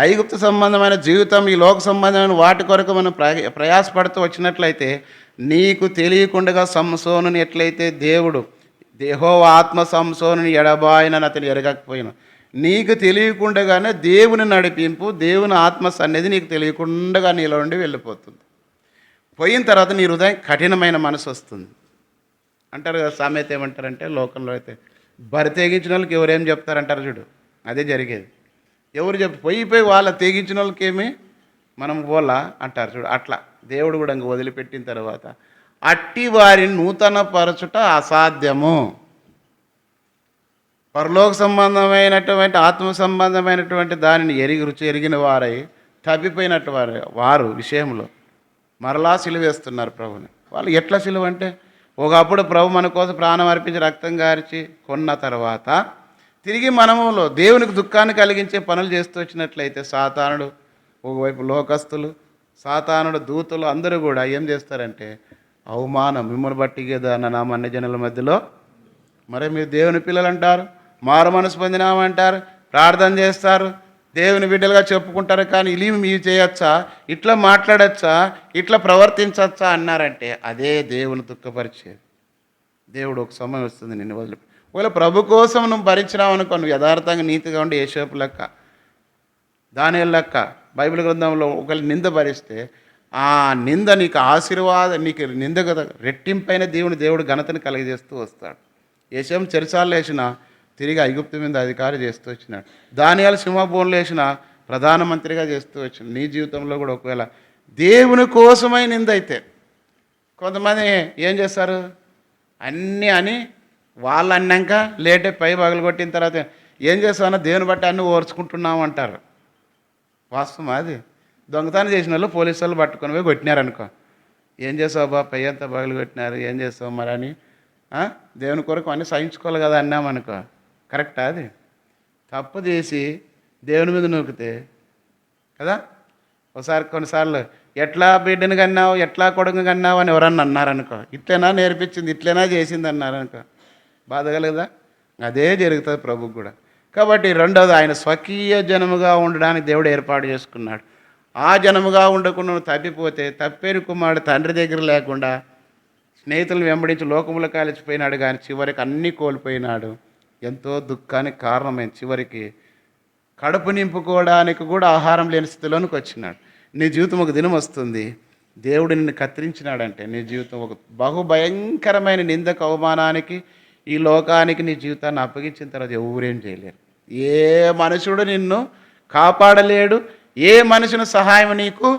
ఐగుప్తు సంబంధమైన జీవితం, ఈ లోక సంబంధమైన వాటి కొరకు మనం ప్రయాసపడుతూ వచ్చినట్లయితే, నీకు తెలియకుండా సంసోనుని ఎట్లయితే దేవుడు యెహోవా ఆత్మ సంసోనుని ఎడబాయనని అతను ఎరగకపోయినా, నీకు తెలియకుండానే దేవుని నడిపింపు, దేవుని ఆత్మ సన్నిధి నీకు తెలియకుండా నీలో నుండి వెళ్ళిపోతుంది. పోయిన తర్వాత నీ హృదయం కఠినమైన మనసు వస్తుంది. అంటారు కదా సామెత, ఏమంటారంటే లోకంలో అయితే బరి తెగించిన వాళ్ళకి ఎవరేం చెప్తారంటారు చూడు, అదే జరిగేది. ఎవరు పోయి వాళ్ళ తెగించిన వాళ్ళకి ఏమి మనం పోలా అంటారు చూడు, అట్లా దేవుడు కూడా ఇంక వదిలిపెట్టిన తర్వాత అట్టి వారిని నూతనపరచుట అసాధ్యము. పరలోక సంబంధమైనటువంటి ఆత్మ సంబంధమైనటువంటి దానిని రుచి ఎరిగిన వారై తప్పిపోయినట్టు వారు విషయంలో మరలా సిలువేస్తున్నారు ప్రభుని. వాళ్ళు ఎట్లా సిలువ అంటే, ఒకప్పుడు ప్రభు మన కోసం ప్రాణం అర్పించి రక్తం గార్చి కొన్న తర్వాత తిరిగి మనములో దేవునికి దుఃఖాన్ని కలిగించే పనులు చేస్తూ వచ్చినట్లయితే సాతానుడు, ఒకవైపు లోకస్తులు, సాతానుడు దూతలు అందరూ కూడా ఏం చేస్తారంటే, అవమానం మిమ్మల్ని బట్టి కదా నా అన్ని జనుల మధ్యలో, మరి మీరు దేవుని పిల్లలు అంటారు, మారు మనసు పొందినామంటారు, ప్రార్థన చేస్తారు, దేవుని బిడ్డలుగా చెప్పుకుంటారు, కానీ ఇవి మీరు చేయొచ్చా, ఇట్లా మాట్లాడచ్చా, ఇట్లా ప్రవర్తించచ్చా అన్నారంటే అదే దేవుని దుఃఖపరిచేది. దేవుడు ఒక సమయం వస్తుంది నిన్ను వదిలి, ఒకవేళ ప్రభు కోసం నువ్వు భరించినావు అనుకో, నువ్వు యథార్థంగా నీతిగా ఉండి యేషోపు లెక్క, దానియేలు లెక్క బైబిల్ గ్రంథంలో ఒకవేళ నింద భరిస్తే ఆ నింద నీకు ఆశీర్వాదం, నీకు నింద కదా రెట్టింపైన దేవుడు ఘనతను కలిగజేస్తూ వస్తాడు. యేషం చెరసాలు వేసిన తిరిగి ఐగుప్తు మీద అధికారి చేస్తూ వచ్చినాడు. దానియేలు సింహభూములు వేసిన ప్రధానమంత్రిగా చేస్తూ వచ్చినాడు. నీ జీవితంలో కూడా ఒకవేళ దేవుని కోసమై నింద అయితే, కొంతమంది ఏం చేస్తారు, అన్నీ అని వాళ్ళు అన్నాక లేటే పై పగలు కొట్టిన తర్వాత ఏం చేస్తామన్నా దేవుని బట్టి అన్నీ ఓర్చుకుంటున్నాము అంటారు. వాస్తవం అది. దొంగతనం చేసిన వాళ్ళు పోలీసు వాళ్ళు పట్టుకొని పోయి కొట్టినారనుకో, ఏం చేస్తావు బా పై అంతా పగలు కొట్టినారు, ఏం చేస్తావు మరి అని దేవుని కొరకు అన్నీ సహించుకోవాలి కదా అన్నామనుకో, కరెక్టా? అది తప్పు చేసి దేవుని మీద నూకితే కదా. ఒకసారి కొన్నిసార్లు ఎట్లా బిడ్డను కన్నావు, ఎట్లా కొడుకు కన్నావు అని ఎవరన్నా అన్నారనుకో, ఇట్లైనా నేర్పించింది, ఇట్లైనా చేసింది అన్నారనుకో, బాధ కలగదా? అదే జరుగుతుంది ప్రభుకు కూడా. కాబట్టి రెండవది, ఆయన స్వకీయ జనముగా ఉండడానికి దేవుడు ఏర్పాటు చేసుకున్నాడు. ఆ జనముగా ఉండకుండా తప్పిపోతే, తప్పేరు కుమారుడు తండ్రి దగ్గర లేకుండా స్నేహితులను వెంబడించి లోకములో కాలిచిపోయినాడు, కానీ చివరికి అన్నీ కోల్పోయినాడు. ఎంతో దుఃఖానికి కారణమైంది. చివరికి కడుపు నింపుకోవడానికి కూడా ఆహారం లేని స్థితిలోనికి వచ్చినాడు. నీ జీవితం ఒక దినం వస్తుంది, దేవుడు నిన్ను కత్తిరించినాడంటే నీ జీవితం ఒక బహుభయంకరమైన నిందకు, అవమానానికి, ఈ లోకానికి నీ జీవితాన్ని అప్పగించిన తర్వాత ఎవరేం చేయలేరు. ఏ మనుషుడు నిన్ను కాపాడలేడు, ఏ మనుషుని సహాయం నీకు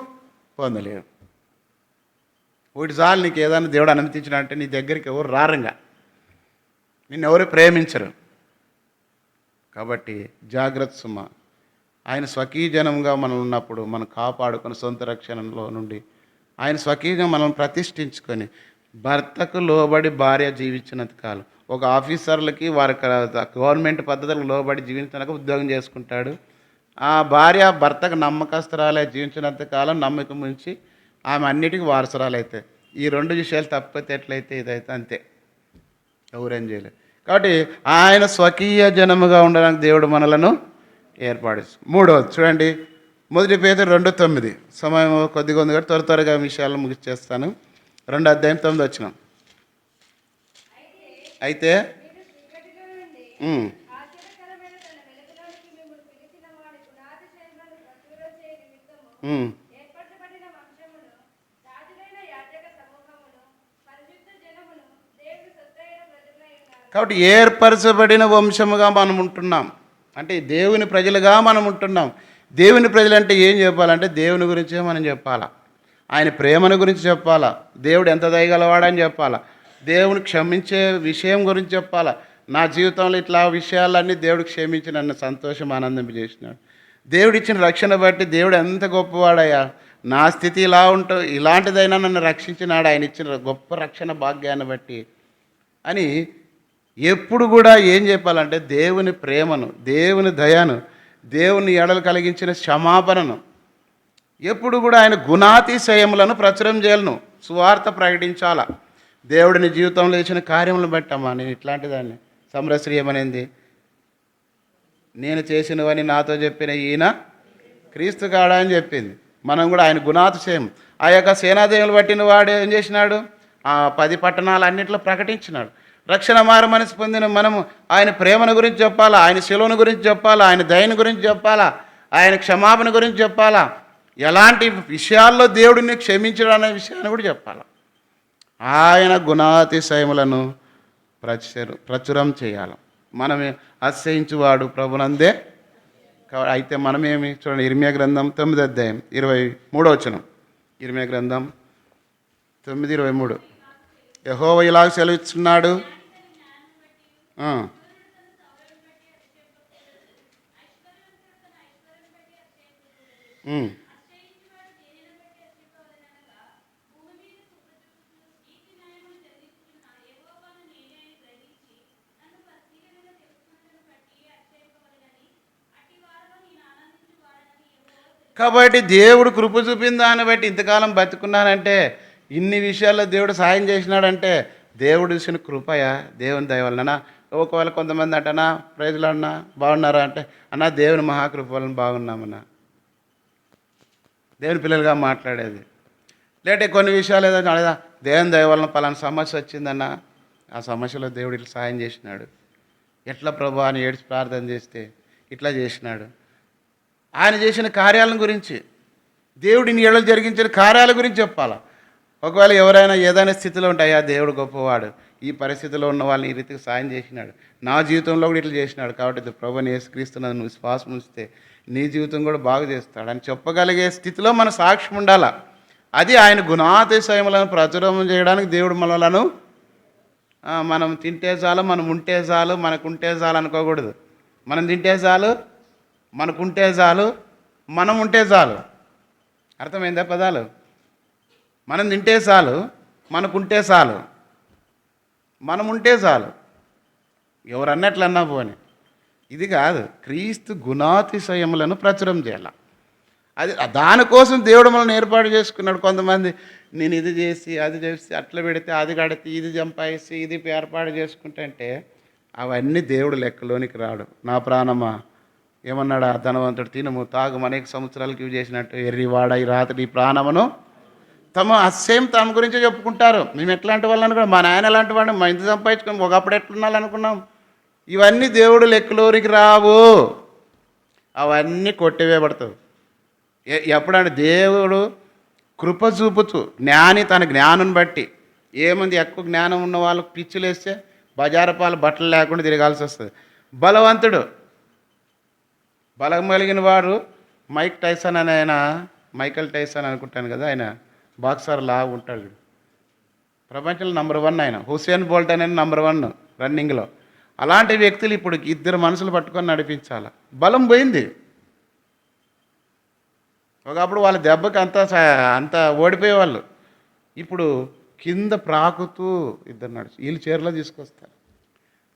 పొందలేడు. ఒకటి చాలు, నీకు ఏదైనా దేవుడు అనుమతించినంటే నీ దగ్గరికి ఎవరు రారంగా, నిన్నెవరు ప్రేమించరు. కాబట్టి జాగ్రత్త సుమ. ఆయన స్వకీయ జనంగా మనం ఉన్నప్పుడు మనం కాపాడుకొని సొంత రక్షణలో నుండి ఆయన స్వకీయంగా మనం ప్రతిష్ఠించుకొని భర్తకు లోబడి భార్య జీవించినంత కాలం, ఒక ఆఫీసర్లకి వారి గవర్నమెంట్ పద్ధతులకు లోబడి జీవించడానికి ఉద్యోగం చేసుకుంటాడు. ఆ భార్య భర్తకు నమ్మకస్తురాలే జీవించినంత కాలం నమ్మకం ఉంచి ఆమె అన్నిటికీ వారసురాలైతే, ఈ రెండు విషయాలు తప్పితే ఎట్లయితే ఇదైతే అంతే, ఎవరేం చేయలేదు. కాబట్టి ఆయన స్వకీయ జనముగా ఉండడానికి దేవుడు మనలను ఏర్పాటు. మూడవది చూడండి, 1 పేతురు 2:9. సమయం కొద్దిగా ఉంది కాబట్టి త్వరగా విషయాలను ముగిచేస్తాను. 2:9 అయితే కాబట్టి ఏర్పరచబడిన వంశముగా మనం ఉంటున్నాం, అంటే దేవుని ప్రజలుగా మనం ఉంటున్నాం. దేవుని ప్రజలంటే ఏం చెప్పాలంటే దేవుని గురించే మనం చెప్పాలా, ఆయన ప్రేమను గురించి చెప్పాలా, దేవుడు ఎంత దయగలవాడని చెప్పాలా, దేవుని క్షమించే విషయం గురించి చెప్పాలా. నా జీవితంలో ఇట్లా విషయాలన్నీ దేవుడు క్షమించి నన్ను సంతోషం ఆనందం చేసినాడు. దేవుడు ఇచ్చిన రక్షణ బట్టి దేవుడు ఎంత గొప్పవాడయ్యా, నా స్థితి ఇలా ఇలాంటిదైనా నన్ను రక్షించినాడు ఆయన ఇచ్చిన గొప్ప రక్షణ భాగ్యాన్ని బట్టి అని ఎప్పుడు కూడా ఏం చెప్పాలంటే దేవుని ప్రేమను, దేవుని దయను, దేవుని ఎడలు కలిగించిన క్షమాపణను, ఎప్పుడు కూడా ఆయన గుణాతిశయములను ప్రచురం చేయలను. సువార్త ప్రకటించాలా. దేవుడిని జీవితంలో చేసిన కార్యములను బట్టి అమ్మా నేను ఇట్లాంటి దాన్ని సమరశ్రీ ఏమనేది, నేను చేసినవని నాతో చెప్పిన ఈయన క్రీస్తు కాడా అని చెప్పింది. మనం కూడా ఆయన గుణాతిశయం. ఆ యొక్క సేనాదేవులు పట్టిన వాడు ఏం చేసినాడు, ఆ 10 పట్టణాలన్నింటిలో ప్రకటించినాడు. రక్షణ మారు మనసు పొందిన మనము ఆయన ప్రేమను గురించి చెప్పాలా, ఆయన శిలువను గురించి చెప్పాలా, ఆయన దయను గురించి చెప్పాలా, ఆయన క్షమాపణ గురించి చెప్పాలా, ఎలాంటి విషయాల్లో దేవుడిని క్షమించడం అనే విషయాన్ని కూడా చెప్పాలా. ఆయన గుణాతిశయములను ప్రచురం చేయాలి. మనమే అతిశయించువాడు ప్రభునందే. అయితే మనమేమి చూడండి, ఇర్మియా గ్రంథం 9వ అధ్యాయం 23వ వచనం. ఇర్మియా గ్రంథం 9:23. యెహోవా ఇలాగ సెలవిస్తున్నాడు, కాబట్టి దేవుడు కృప చూపిన దాన్ని బట్టి ఇంతకాలం బతుకున్నానంటే, ఇన్ని విషయాల్లో దేవుడు సాయం చేసినాడంటే దేవుడు ఇచ్చిన కృపయా, దేవుని దయ వలన. ఒకవేళ కొంతమంది అంటనా ప్రైజ్లో అన్నా బాగున్నారా అంటే, అన్నా దేవుని మహాకృప వలన బాగున్నామన్నా, దేవుని పిల్లలుగా మాట్లాడేది. లేటే కొన్ని విషయాలు ఏదో అడదా, దేవుని దయ వలన పలానా సమస్య వచ్చిందన్న, ఆ సమస్యలో దేవుడు ఇట్లా సాయం చేసినాడు, ఎట్లా ప్రభు అని ఏడ్చి ప్రార్థన చేస్తే ఇట్లా చేసినాడు. ఆయన చేసిన కార్యాలను గురించి, దేవుడిని ఏళ్ళు జరిగించిన కార్యాల గురించి చెప్పాలా. ఒకవేళ ఎవరైనా ఏదైనా స్థితిలో ఉంటాయా, దేవుడు గొప్పవాడు, ఈ పరిస్థితిలో ఉన్న వాళ్ళని ఈ రీతికి సాయం చేసినాడు, నా జీవితంలో కూడా ఇట్లా చేసినాడు, కాబట్టి ప్రభుని యేసుక్రీస్తునందు నువ్వు విశ్వాసం ఉంచితే నీ జీవితం కూడా బాగు చేస్తాడు అని చెప్పగలిగే స్థితిలో మన సాక్ష్యం ఉండాలా. అది ఆయన గుణాతిశయములను ప్రచురం చేయడానికి దేవుడు మనలను, మనం తింటే చాలు, మనం ఉంటే చాలు, మనకుంటే చాలు అనుకోకూడదు. మనం తింటే చాలు, మనకుంటే చాలు, మనం ఉంటే చాలు. అర్థమైందా పదాలు? మనం తింటే చాలు, మనకుంటే చాలు, మనం ఉంటే చాలు. ఎవరు అన్నట్లు అన్నా పోని, ఇది కాదు. క్రీస్తు గుణాతిశయములను ప్రచురం చేయాలి. అది దానికోసం దేవుడు మనల్ని ఏర్పాటు చేసుకున్నాడు. కొంతమంది నేను ఇది చేసి అది చేసి అట్లా పెడితే అది కడితే ఇది చంపాయిసి ఇది ఏర్పాటు చేసుకుంటే అవన్నీ దేవుడు లెక్కలోనికి రాడు. నా ప్రాణమా ఏమన్నాడు ఆ ధనవంతుడు, తినము తాగు అనేక సంవత్సరాలకి ఇవి చేసినట్టు ఎర్రివాడ ఈ రాత్రి ఈ ప్రాణమును సేమ్ తమ గురించే చెప్పుకుంటారు. మేము ఎట్లాంటి వాళ్ళని కూడా, మా నాయన ఎలాంటి వాడిని, మా ఇంత సంపాదించుకొని ఒకప్పుడు ఎట్లున్నాలనుకున్నాం. ఇవన్నీ దేవుడు లెక్కలోనికి రావు, అవన్నీ కొట్టివేయబడతావు. ఎప్పుడంటే దేవుడు కృప చూపుతూ జ్ఞాని తన జ్ఞానం బట్టి, ఏముంది ఎక్కువ జ్ఞానం ఉన్న వాళ్ళకు పిచ్చులు వేస్తే బజారు పాలు బట్టలు లేకుండా తిరగాల్సి వస్తుంది. బలవంతుడు, బలం కలిగిన వాడు మైక్ టైసన్ అని, ఆయన మైకల్ టైసన్ అనుకుంటాను కదా, ఆయన బాక్సర్ లాగా ఉంటాడు, ప్రపంచంలో నంబర్ 1 ఆయన. హుసేన్ బోల్ట్ అనేది నంబర్ 1 రన్నింగ్లో. అలాంటి వ్యక్తులు ఇప్పుడు 2 మనుషులు పట్టుకొని నడిపించాలి. బలం పోయింది. ఒకప్పుడు వాళ్ళ దెబ్బకి అంత ఓడిపోయేవాళ్ళు. ఇప్పుడు కింద ప్రాకుతూ 2 నడుచు వీళ్ళు చీరలో తీసుకొస్తారు.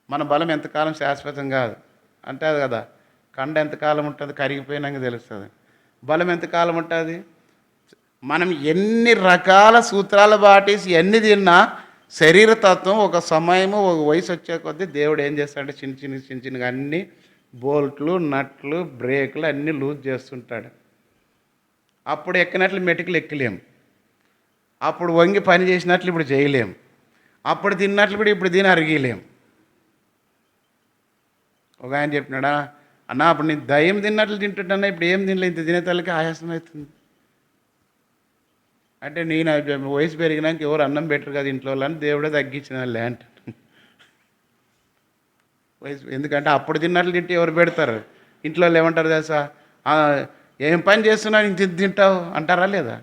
మన బలం ఎంతకాలం శాశ్వతం కాదు అంటారు కదా, కండ ఎంతకాలం ఉంటుంది, కరిగిపోయినాక తెలుస్తుంది. బలం ఎంతకాలం ఉంటుంది. మనం ఎన్ని రకాల సూత్రాలు పాటిసి ఎన్ని తిన్నా శరీరతత్వం ఒక సమయము ఒక వయసు వచ్చే కొద్దీ దేవుడు ఏం చేస్తాడంటే చిన్న చిన్నగా అన్ని బోల్ట్లు నట్లు బ్రేకులు అన్నీ లూజ్ చేస్తుంటాడు. అప్పుడు ఎక్కినట్లు మెటుకులు ఎక్కలేం, అప్పుడు వంగి పని చేసినట్లు ఇప్పుడు చేయలేం, అప్పుడు తిన్నట్లు కూడా ఇప్పుడు దీని అరిగిలేం. ఒక ఆయన చెప్పినాడా, అన్న అప్పుడు నేను దయ్యం తిన్నట్లు తింటుంటన్నా, ఇప్పుడు ఏం తినలే, ఇంత తినేతలకి ఆయాసం అవుతుంది అంటే, నేను వయసు పెరిగినాక ఎవరు అన్నం పెట్టరు కదా ఇంట్లో అని దేవుడే తగ్గించిన వాళ్ళే అంటాడు. వయసు ఎందుకంటే అప్పుడు తిన్నట్లు తింటే ఎవరు పెడతారు? ఇంట్లో వాళ్ళు ఏమంటారు తెలుసా, ఏం పని చేస్తున్నావు ఇంత తింటావు అంటారా లేదా?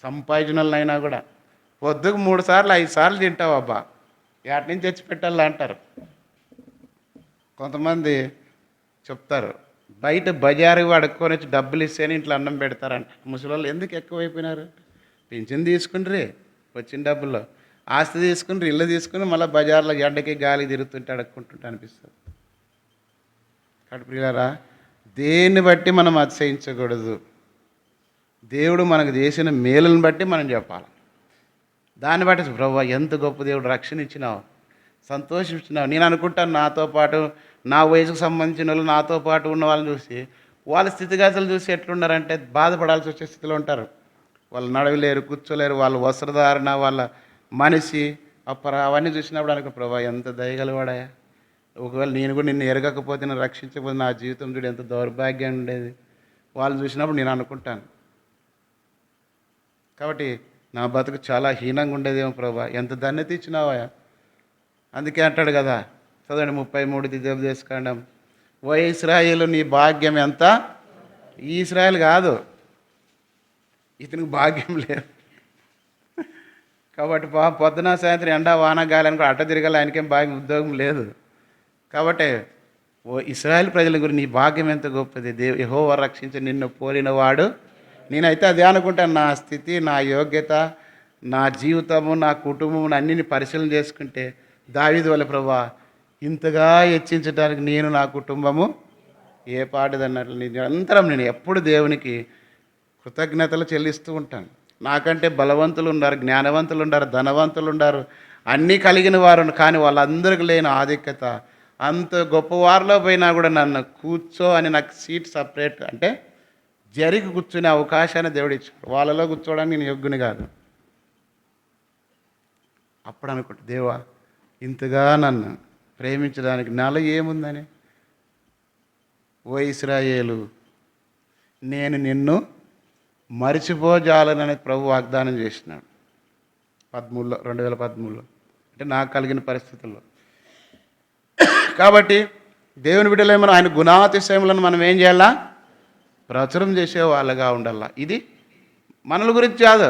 సంపాదించిన వాళ్ళైనా కూడా పొద్దుకు 3 సార్లు 5 సార్లు తింటావు అబ్బా, వాటి నుంచి తెచ్చి పెట్టాలా అంటారు. కొంతమంది చెప్తారు, బయట బజారు అడుక్కొని వచ్చి డబ్బులు ఇస్తేనే ఇంట్లో అన్నం పెడతారంట. ముసలి వాళ్ళు ఎందుకు ఎక్కువైపోయినారు? పింఛన్ తీసుకుండ్రి, వచ్చిన డబ్బుల్లో ఆస్తి తీసుకుని ఇల్లు తీసుకుని మళ్ళీ బజార్లో ఎండకి గాలి తిరుగుతుంటే అడుక్కుంటుంటే అనిపిస్తుంది. కాబట్టి ప్రియులారా, దేన్ని బట్టి మనం అతిశయించకూడదు. దేవుడు మనకు చేసిన మేలుని బట్టి మనం చెప్పాలి. దాన్ని బట్టి ప్రభువా ఎంత గొప్ప దేవుడు, రక్షణ ఇచ్చినావు, సంతోషించినావు. నేను అనుకుంటాను నాతో పాటు నా వయసుకు సంబంధించిన వాళ్ళు నాతో పాటు ఉన్న వాళ్ళని చూసి వాళ్ళ స్థితిగతులు చూసి ఎట్లున్నారంటే బాధపడాల్సి వచ్చే స్థితిలో ఉంటారు. వాళ్ళు నడవలేరు, కూర్చోలేరు, వాళ్ళ వస్త్రధారణ, వాళ్ళ మనిషి అవన్నీ చూసినప్పుడు అనుకో ప్రభా ఎంత దయగలవాడాయా, ఒకవేళ నేను కూడా నిన్ను ఎరగకపోతే నన్ను రక్షించకపోతే నా జీవితం చూడు ఎంత దౌర్భాగ్యం ఉండేది. వాళ్ళు చూసినప్పుడు నేను అనుకుంటాను. కాబట్టి నా బతుకు చాలా హీనంగా ఉండేదేమో ప్రభా, ఎంత ధన్యత ఇచ్చినావా. అందుకే అంటాడు కదా, చదవండి 33 ద్వితీయోపదేశకాండం, ఓ ఇశ్రాయేలు నీ భాగ్యం ఎంత. ఈ ఇశ్రాయేల్ కాదు, ఇతనికి భాగ్యం లేదు. కాబట్టి పొద్దున సాయంత్రం ఎండ వాన గాలని కూడా అడ్డ తిరగాలి, ఆయనకేం భాగ్యం ఉద్యోగం లేదు. కాబట్టి ఓ ఇశ్రాయేల్ ప్రజల గురించి నీ భాగ్యం ఎంత గొప్పది, యెహోవా రక్షించి నిన్ను పోలిన వాడు. నేనైతే అదే అనుకుంటాను, నా స్థితి, నా యోగ్యత, నా జీవితము, నా కుటుంబం అన్నిని పరిశీలన చేసుకుంటే దావీదు వల్ల ప్రభా ఇంతగా హెచ్చించడానికి నేను నా కుటుంబము ఏ పాటిదన్నట్లు నిరంతరం నేను ఎప్పుడు దేవునికి కృతజ్ఞతలు చెల్లిస్తూ ఉంటాను. నాకంటే బలవంతులు ఉన్నారు, జ్ఞానవంతులు ఉన్నారు, ధనవంతులు ఉన్నారు, అన్నీ కలిగిన వారు, కానీ వాళ్ళందరికీ లేని ఆధిక్యత. అంత గొప్పవారిలో పోయినా కూడా నన్ను కూర్చో అని నాకు సీట్ సపరేట్ అంటే జరిగి కూర్చునే అవకాశాన్ని దేవుడు ఇచ్చాడు. వాళ్ళలో కూర్చోవడానికి నేను యోగ్యుని కాదు. అప్పుడు అనుకుంటా దేవా ఇంతగా నన్ను ప్రేమించడానికి నాలో ఏముందని. ఓ ఇశ్రాయేలు నేను నిన్ను మరిచిపోజాలనని ప్రభు వాగ్దానం చేసినాడు 2013లో, అంటే నాకు కలిగిన పరిస్థితుల్లో. కాబట్టి దేవుని బిడ్డలేమో ఆయన గుణాతిశయములను మనం ఏం చేయాలా, ప్రచురం చేసే వాళ్ళగా ఉండాలా. ఇది మనల గురించి కాదు,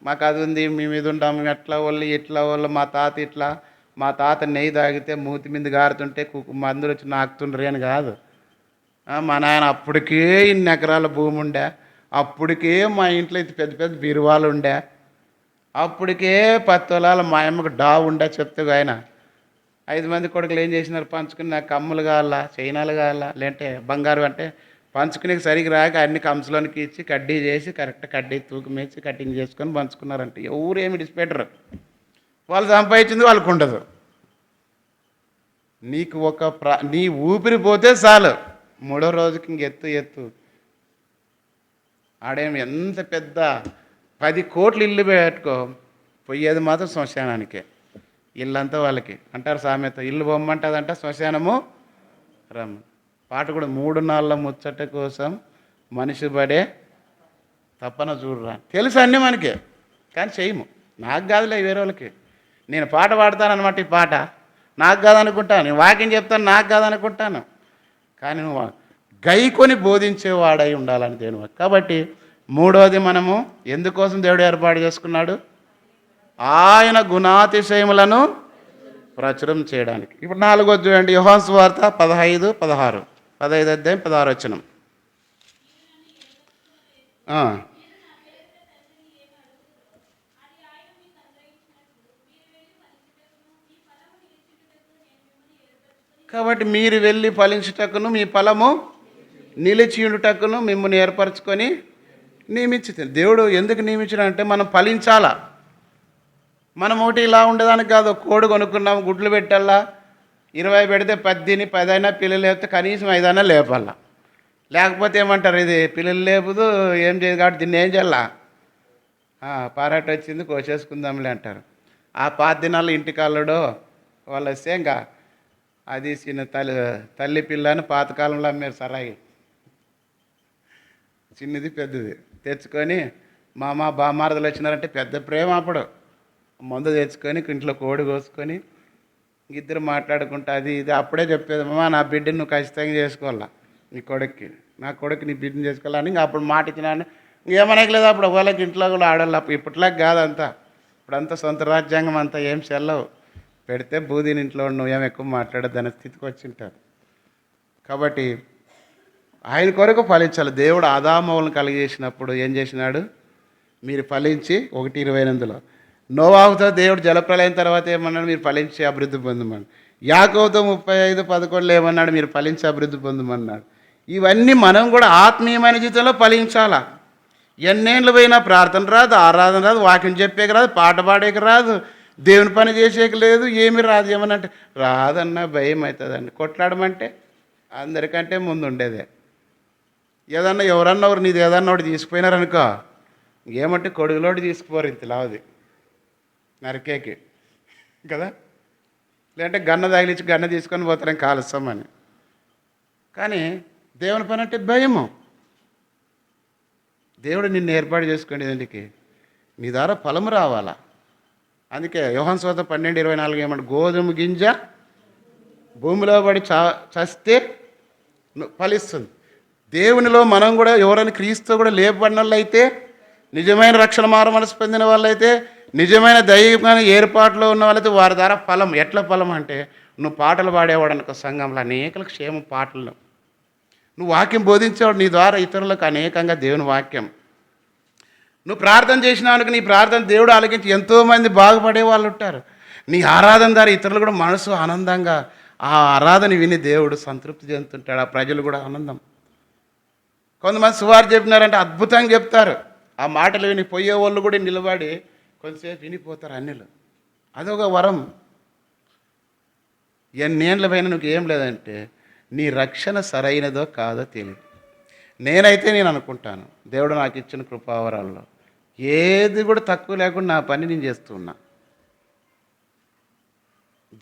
మాకు అది ఉంది, మేము ఇది ఉంటాం, మేము ఎట్లా వాళ్ళు ఇట్లా వాళ్ళు, మా తాత ఇట్లా, మా తాత నెయ్యి తాగితే మూతి మీద గారుతుంటే మందులు వచ్చి నాకుతుండ్రి అని కాదు. మా నాయన అప్పటికే ఇన్ని ఎకరాల భూమి ఉండే, అప్పటికే మా ఇంట్లో ఇది పెద్ద పెద్ద బీరువాలు ఉండే, అప్పటికే 10 తులాల మా అమ్మకు డావు ఉండే. చెప్తూ ఆయన 5 మంది కొడుకులు ఏం చేసినారు, పంచుకుని నాకు కమ్ములు కావాలా, చైనాలు కావాలా, లేదంటే బంగారు అంటే పంచుకునే సరిగ్గా రాక అన్ని కంసులోనికి ఇచ్చి కడ్డీ చేసి కరెక్ట్ కడ్డీ తూకం వేసి కటింగ్ చేసుకొని పంచుకున్నారంటే ఎవరేమి డిస్పెట్టరు. వాళ్ళు సంపాదించింది వాళ్ళకు ఉండదు. నీకు నీ ఊపిరి పోతే చాలు, 3వ రోజుకి ఎత్తు ఆడేమి ఎంత పెద్ద 10 కోట్లు ఇల్లు పెట్టుకో, పోయేది మాత్రం శ్మశానానికే. ఇల్లంతా వాళ్ళకి అంటారు సామెత, ఇల్లు బొమ్మంటుందంట శ్మశానము రమ్మ. పాట కూడా 3 నాళ్ళ ముచ్చట కోసం మనిషి పడే తప్పన చూడరా. తెలుసు అన్నీ మనకి, కానీ చేయము. నాకు కాదులే వేరే వాళ్ళకి. నేను పాట పాడతానమాట, ఈ పాట నాకు కాదనుకుంటాను, నేను వాక్యం చెప్తాను నాకు కాదనుకుంటాను, కానీ నువ్వు గైకొని బోధించేవాడై ఉండాలని దేవుడు. కాబట్టి 3వది మనము ఎందుకోసం దేవుడు ఏర్పాటు చేసుకున్నాడు, ఆయన గుణాతిశయములను ప్రచురం చేయడానికి. ఇప్పుడు 4వది చూడండి, యోహాను సువార్త 15:16, 15 అధ్యాయం 16 వచనం. కాబట్టి మీరు వెళ్ళి ఫలించుటకును మీ ఫలము నిలిచియుటకును మిమ్మల్ని ఏర్పరచుకొని నియమించి. దేవుడు ఎందుకు నియమించాడంటే మనం ఫలించాలా. మనం ఒకటి ఇలా ఉండేదానికి కాదు. కోడి కొనుక్కున్నాం, గుడ్లు పెట్టాలా, 20 పెడితే 10 10 పిల్లలు లేపితే కనీసం 5 లేపాలా. లేకపోతే ఏమంటారు, ఇది పిల్లలు లేపుదు ఏం చేయదు కాబట్టి దీన్ని ఏం చేయాలా, పారాట వచ్చింది కోసేసుకుందాంలే అంటారు. ఆ 5 దినాలు ఇంటికాళ్ళడో వాళ్ళు వస్తే ఇంకా అది చిన్న తల్లి పిల్లని పాతకాలంలో అమ్మారు సరాయి, చిన్నది పెద్దది తెచ్చుకొని బామారదలు వచ్చినారంటే పెద్ద ప్రేమ. అప్పుడు మందు తెచ్చుకొని ఇంట్లో కోడి కోసుకొని ఇద్దరు మాట్లాడుకుంటా అది ఇది. అప్పుడే చెప్పేది, అమ్మా నా బిడ్డని నువ్వు ఖచ్చితంగా చేసుకోవాలా, నీ కొడుక్కి, నా కొడుకు నీ బిడ్డని చేసుకోవాలని. ఇంకా అప్పుడు మాట ఇచ్చినాను, ఇంకేమనట్లేదు. అప్పుడు వాళ్ళకి ఇంట్లో కూడా ఆడాలి. అప్పుడు ఇప్పట్లాగా కాదంతా, ఇప్పుడంతా సొంత రాజ్యాంగం అంతా ఏం చెల్లవు. పెడితే బూదిని ఇంట్లో నువ్వేం ఎక్కువ మాట్లాడద్దు అనే స్థితికి వచ్చింటారు. కాబట్టి ఆయన కొరకు ఫలించాలి. దేవుడు ఆదామవులను కలిగేసినప్పుడు ఏం చేసినాడు, మీరు ఫలించి 1:28లో నోవాహుతో దేవుడు జలప్రలయం తర్వాత ఏమన్నాడు, మీరు ఫలించి అభివృద్ధి పొందమన్నాడు. యాకోబుతో 35:11లో ఏమన్నాడు, మీరు ఫలించి అభివృద్ధి పొందమన్నాడు. ఇవన్నీ మనం కూడా ఆత్మీయమైన జీవితంలో ఫలించాలా. ఎన్నేళ్ళు పోయినా ప్రార్థన రాదు, ఆరాధన రాదు, వాక్యం చెప్పేకి రాదు, పాట పాడేకి రాదు, దేవుని పని చేసేకి లేదు, ఏమి రాదు. ఏమనంటే రాదన్న భయం అవుతుందండి. కొట్లాడమంటే అందరికంటే ముందు ఉండేదే. ఏదన్నా ఎవరన్నా ఒకరు నీది ఏదన్నా ఒకటి తీసుకుపోయినారనుకో, ఏమంటే కొడుగులోటి తీసుకుపోరు ఇంతలాది నరికేకి కదా, లేదంటే గన్న తగిలించి గన్న తీసుకొని పోతారేం కాలుస్తామని. కానీ దేవుని పని అంటే భయము. దేవుడు నిన్ను ఏర్పాటు చేసుకోండి దానికి, నీ ద్వారా ఫలము రావాలా. అందుకే యోహాను సువార్త 12:24 ఏమంటే, గోధుమ గింజ భూమిలో పడి చస్తే ఫలిస్తుంది. దేవునిలో మనం కూడా ఎవరైనా క్రీస్తు కూడా లేపబడిన వాళ్ళు అయితే, నిజమైన రక్షణ మారు మనసు పొందిన వాళ్ళైతే, నిజమైన దైవికమైన ఏర్పాట్లో ఉన్న వాళ్ళైతే వారి ద్వారా ఫలం. ఎట్లా ఫలం అంటే, నువ్వు పాటలు పాడేవాడు అనుకో సంఘంలో, అనేకలకు క్షేమ పాటలు, నువ్వు వాక్యం బోధించేవాడు, నీ ద్వారా ఇతరులకు అనేకంగా దేవుని వాక్యం, నువ్వు ప్రార్థన చేసినానికి నీ ప్రార్థన దేవుడు ఆలకించి ఎంతోమంది బాగుపడే వాళ్ళు ఉంటారు. నీ ఆరాధన ద్వారా ఇతరులు కూడా మనసు ఆనందంగా ఆ ఆరాధన విని దేవుడు సంతృప్తి చెందుతుంటాడు. ఆ ప్రజలు కూడా ఆనందం. కొంతమంది సువార్త చెప్పినారంటే అద్భుతంగా చెప్తారు. ఆ మాటలు విని పోయే వాళ్ళు కూడా నిలబడి కొంతసేపు వినిపోతారు అన్నిలు. అదొక వరం. ఎన్నేళ్ళ పైన నువ్వు ఏం లేదంటే నీ రక్షణ సరైనదో కాదో తెలియదు. నేను అనుకుంటాను, దేవుడు నాకు ఇచ్చిన కృపావరాల్లో ఏది కూడా తక్కువ లేకుండా నా పని నేను చేస్తూ ఉన్నా.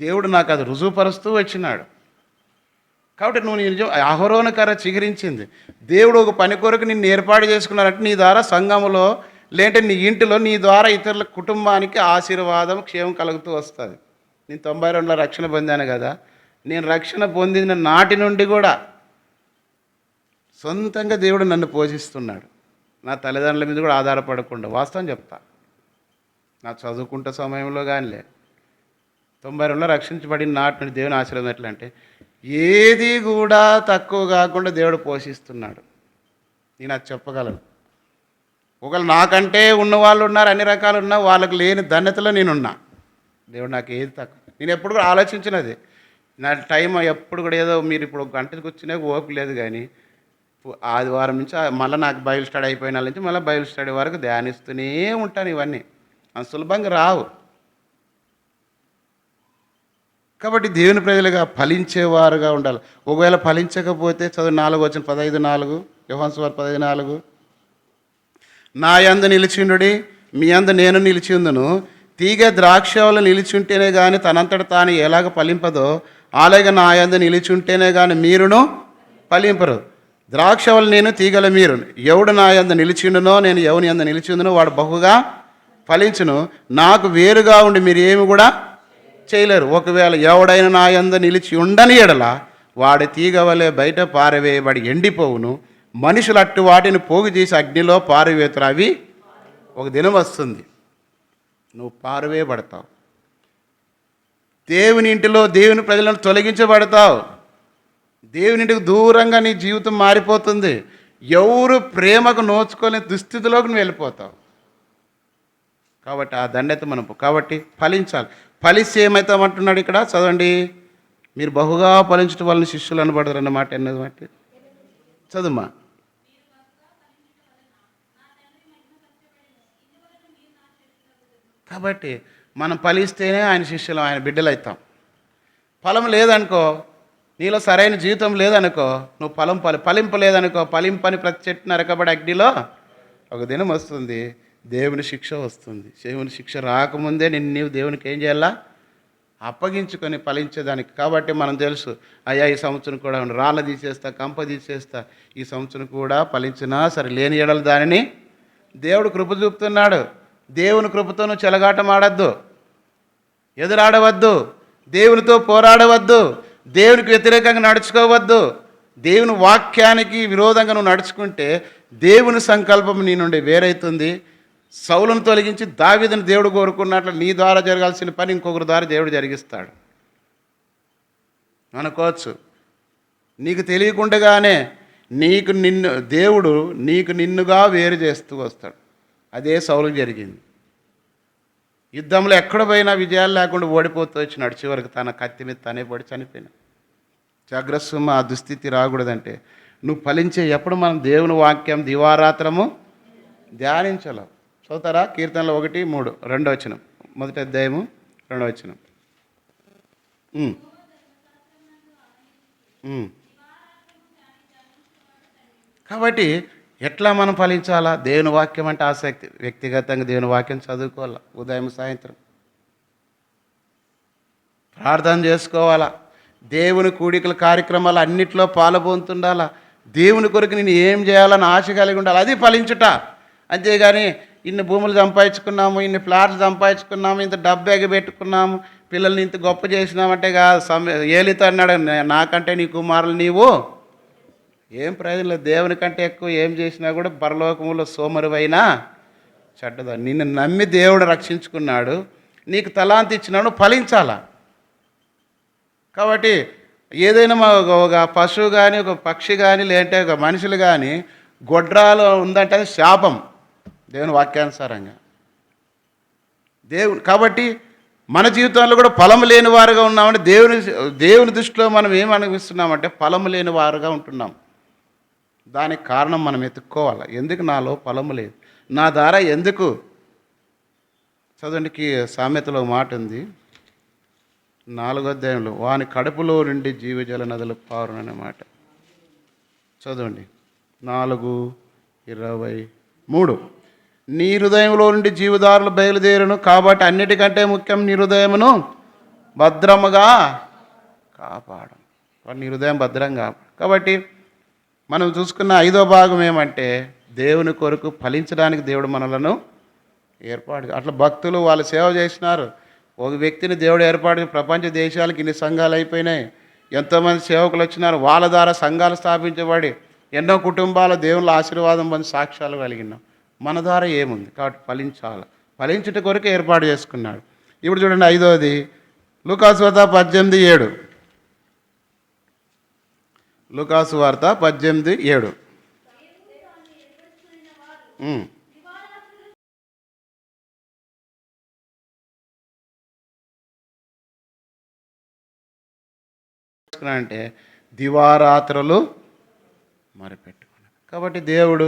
దేవుడు నాకు అది రుజువుపరుస్తూ వచ్చినాడు. కాబట్టి నువ్వు నిజం అహరోను కర్ర చిగురించింది. దేవుడు ఒక పని కొరకు నిన్ను ఏర్పాటు చేసుకున్నారంటే నీ ద్వారా సంఘములో లేదంటే నీ ఇంటిలో నీ ద్వారా ఇతరుల కుటుంబానికి ఆశీర్వాదం క్షేమం కలుగుతూ వస్తుంది. నేను 92లో రక్షణ పొందాను కదా, నేను రక్షణ పొందిన నాటి నుండి కూడా సొంతంగా దేవుడు నన్ను పోషిస్తున్నాడు. నా తల్లిదండ్రుల మీద కూడా ఆధారపడకుండా, వాస్తవం చెప్తా, నా చదువుకుంటే సమయంలో కానిలే 92లో రక్షించబడిన నాటి నుండి దేవుని ఆశీర్వాదం ఎట్లా అంటే ఏది కూడా తక్కువ కాకుండా దేవుడు పోషిస్తున్నాడు. నేను అది చెప్పగలను. ఒకవేళ నాకంటే ఉన్నవాళ్ళు ఉన్నారు, అన్ని రకాలు ఉన్నా, వాళ్ళకి లేని ధన్యతలో నేనున్నా. దేవుడు నాకు ఏది తక్కువ. నేను ఎప్పుడు కూడా ఆలోచించినది, నా టైం ఎప్పుడు కూడా ఏదో మీరు ఇప్పుడు ఒక గంటకు వచ్చినా ఓపిక లేదు, కానీ ఆదివారం నుంచి మళ్ళీ నాకు బైబిల్ స్టడీ అయిపోయిన నుంచి మళ్ళీ బైబిల్ స్టడీ వరకు ధ్యానిస్తూనే ఉంటాను. ఇవన్నీ అంత సులభంగా రావు. కాబట్టి దేవుని ప్రజలుగా ఫలించేవారుగా ఉండాలి. ఒకవేళ ఫలించకపోతే చదువు 4:15 యోహాను సువార్త 15:4, నా యందు నిలిచిండుడి, మీ యందు నేను నిలిచి ఉందును. తీగ ద్రాక్షవలు నిలిచుంటేనే కానీ తనంతట తాను ఎలాగ ఫలింపదో, అలాగే నా యందు నిలిచుంటేనే కానీ మీరును ఫలింపరు. ద్రాక్షవలు నేను, తీగల మీరు. ఎవడు నా యందు నిలిచిండునో, నేను ఎవని యందు నిలిచిందునో వాడు బహుగా ఫలించును. నాకు వేరుగా ఉండి మీరు ఏమి కూడా చేయలేరు. ఒకవేళ ఎవడైనా నా యందు నిలిచి ఉండని ఎడల వాడి తీగ వలె బయట పారవేయబడి ఎండిపోవును. మనుషులు అట్టు వాటిని పోగు చేసి అగ్నిలో పారవేతురు. అవి ఒక దినం వస్తుంది, నువ్వు పారవేయబడతావు. దేవుని ఇంటిలో దేవుని ప్రజలను తొలగించబడతావు. దేవుని ఇంటికి దూరంగా నీ జీవితం మారిపోతుంది. ఎవరు ప్రేమకు నోచుకోలేని దుస్థితిలోకి నువ్వు వెళ్ళిపోతావు. కాబట్టి ఆ దండత మనం కాబట్టి ఫలించాలి. ఫలిస్తే ఏమవుతామంటున్నాడు ఇక్కడ, చదవండి. మీరు బహుగా ఫలించడం వలన శిష్యులు అనబడతారు అన్నమాట. ఎన్నది మాట చదువుమా. కాబట్టి మనం ఫలిస్తేనే ఆయన శిష్యులు, ఆయన బిడ్డలు అవుతాం. ఫలం లేదనుకో, నీలో సరైన జీవితం లేదనుకో, నువ్వు ఫలింపలేదనుకో, ఫలింపని ప్రతి చెట్టు నరకబడి అగ్నిలో ఒక దినం వస్తుంది, దేవుని శిక్ష వస్తుంది. దేవుని శిక్ష రాకముందే నీవు దేవునికి ఏం చేయాలా, అప్పగించుకొని ఫలించేదానికి. కాబట్టి మనం తెలుసు, అయ్యా ఈ సంవత్సరం కూడా రాళ్ళ తీసేస్తా, కంప తీసేస్తా, ఈ సంవత్సరం కూడా ఫలించినా సరే లేని ఎడలు దానిని దేవుడు కృప చూపుతున్నాడు. దేవుని కృపతో నువ్వు చెలగాటం ఆడద్దు, ఎదురాడవద్దు, దేవునితో పోరాడవద్దు, దేవునికి వ్యతిరేకంగా నడుచుకోవద్దు. దేవుని వాక్యానికి విరోధంగా నువ్వు నడుచుకుంటే దేవుని సంకల్పం నీ నుండి వేరైతుంది. సౌలును తొలగించి దావీదుని దేవుడు కోరుకున్నట్లు నీ ద్వారా జరగాల్సిన పని ఇంకొకరి ద్వారా దేవుడు జరిగిస్తాడు అనుకోవచ్చు. నీకు తెలియకుండానే దేవుడు నిన్నుగా వేరు చేస్తూ వస్తాడు. అదే సౌలుకు జరిగింది. యుద్ధంలో ఎక్కడ పోయినా విజయాలు లేకుండా ఓడిపోతూ వచ్చినాడు. చివరికి తన కత్తి మీద తనే పడి చనిపోయినా. జాగ్రత్త, ఆ దుస్థితి రాకూడదంటే నువ్వు ఫలించే ఎప్పుడు మనం దేవుని వాక్యం దివారాత్రము ధ్యానించలేవు. చదువుతారా? కీర్తనలు 1:3 రెండో వచనం, మొదటి అధ్యాయము రెండో వచనం. ఉమ్, ఉమ్. కాబట్టి ఎట్లా మనం ఫలించాలా? దేవుని వాక్యం అంటే ఆసక్తి. వ్యక్తిగతంగా దేవుని వాక్యం చదువుకోవాలా, ఉదయం సాయంత్రం ప్రార్థన చేసుకోవాలా, దేవుని కూడికల కార్యక్రమాలు అన్నిట్లో పాల్పొందుతుండాలా, దేవుని కొరకు నేను ఏం చేయాలని ఆశ కలిగి ఉండాలి. అది ఫలించుట. అంతేగాని ఇన్ని భూములు సంపాదించుకున్నాము, ఇన్ని ప్లాట్లు సంపాదించుకున్నాము, ఇంత డబ్బు ఎగబెట్టుకున్నాము, పిల్లల్ని ఇంత గొప్ప చేసినామంటే కాదు. ఏలితో అన్నాడు, నాకంటే నీ కుమారులు నీవు ఏం ప్రయోజనం లేదు. దేవుని కంటే ఎక్కువ ఏం చేసినా కూడా పరలోకములో సోమరువైనా చెడ్డదా. నిన్ను నమ్మి దేవుడు రక్షించుకున్నాడు, నీకు తలాంతి ఇచ్చినాడు, ఫలించాలా. కాబట్టి ఏదైనా ఒక పశువు కానీ, ఒక పక్షి కానీ, లేదంటే ఒక మనుషులు కానీ గొడ్రాలు ఉందంటే అది శాపం దేవుని వాక్యానుసారంగా. కాబట్టి మన జీవితంలో కూడా ఫలము లేని వారుగా ఉన్నామంటే దేవుని దృష్టిలో మనం ఏం అనిపిస్తున్నామంటే ఫలము లేని వారుగా ఉంటున్నాం. దానికి కారణం మనం ఎత్తుక్కోవాలి. ఎందుకు నాలో ఫలము లేదు, నా ద్వారా ఎందుకు? చదవండి, సామెతలో మాట ఉంది, 4వ అధ్యాయంలో, వాని కడుపులో నుండి జీవజల నదులు పారుననే మాట. చదవండి, 4:23. నీ హృదయంలో నుండి జీవదారులు బయలుదేరును, కాబట్టి అన్నిటికంటే ముఖ్యం నీ హృదయమును భద్రముగా కాపాడు. నీ హృదయం భద్రంగా. కాబట్టి మనం చూసుకున్న 5వ భాగం ఏమంటే దేవుని కొరకు ఫలించడానికి దేవుడు మనలను ఏర్పాటు. అట్లా భక్తులు వాళ్ళు సేవ చేసినారు. ఒక వ్యక్తిని దేవుడు ఏర్పాటు, ప్రపంచ దేశాలకు ఇన్ని సంఘాలు అయిపోయినాయి, ఎంతోమంది సేవకులు వచ్చినారు, వాళ్ళ ద్వారా సంఘాలు స్థాపించబడి ఎన్నో కుటుంబాల దేవుళ్ళ ఆశీర్వాదం పొంది సాక్ష్యాలు కలిగినాం. మన ద్వారా ఏముంది? కాబట్టి ఫలించాలి. ఫలించుట కొరకు ఏర్పాటు చేసుకున్నాడు. ఇప్పుడు చూడండి 5వది, లూకాసు వార్త 18:7. లూకాసు వార్త 18:7. అంటే దివారాత్రులు మరిపెట్టుకున్నాడు. కాబట్టి దేవుడు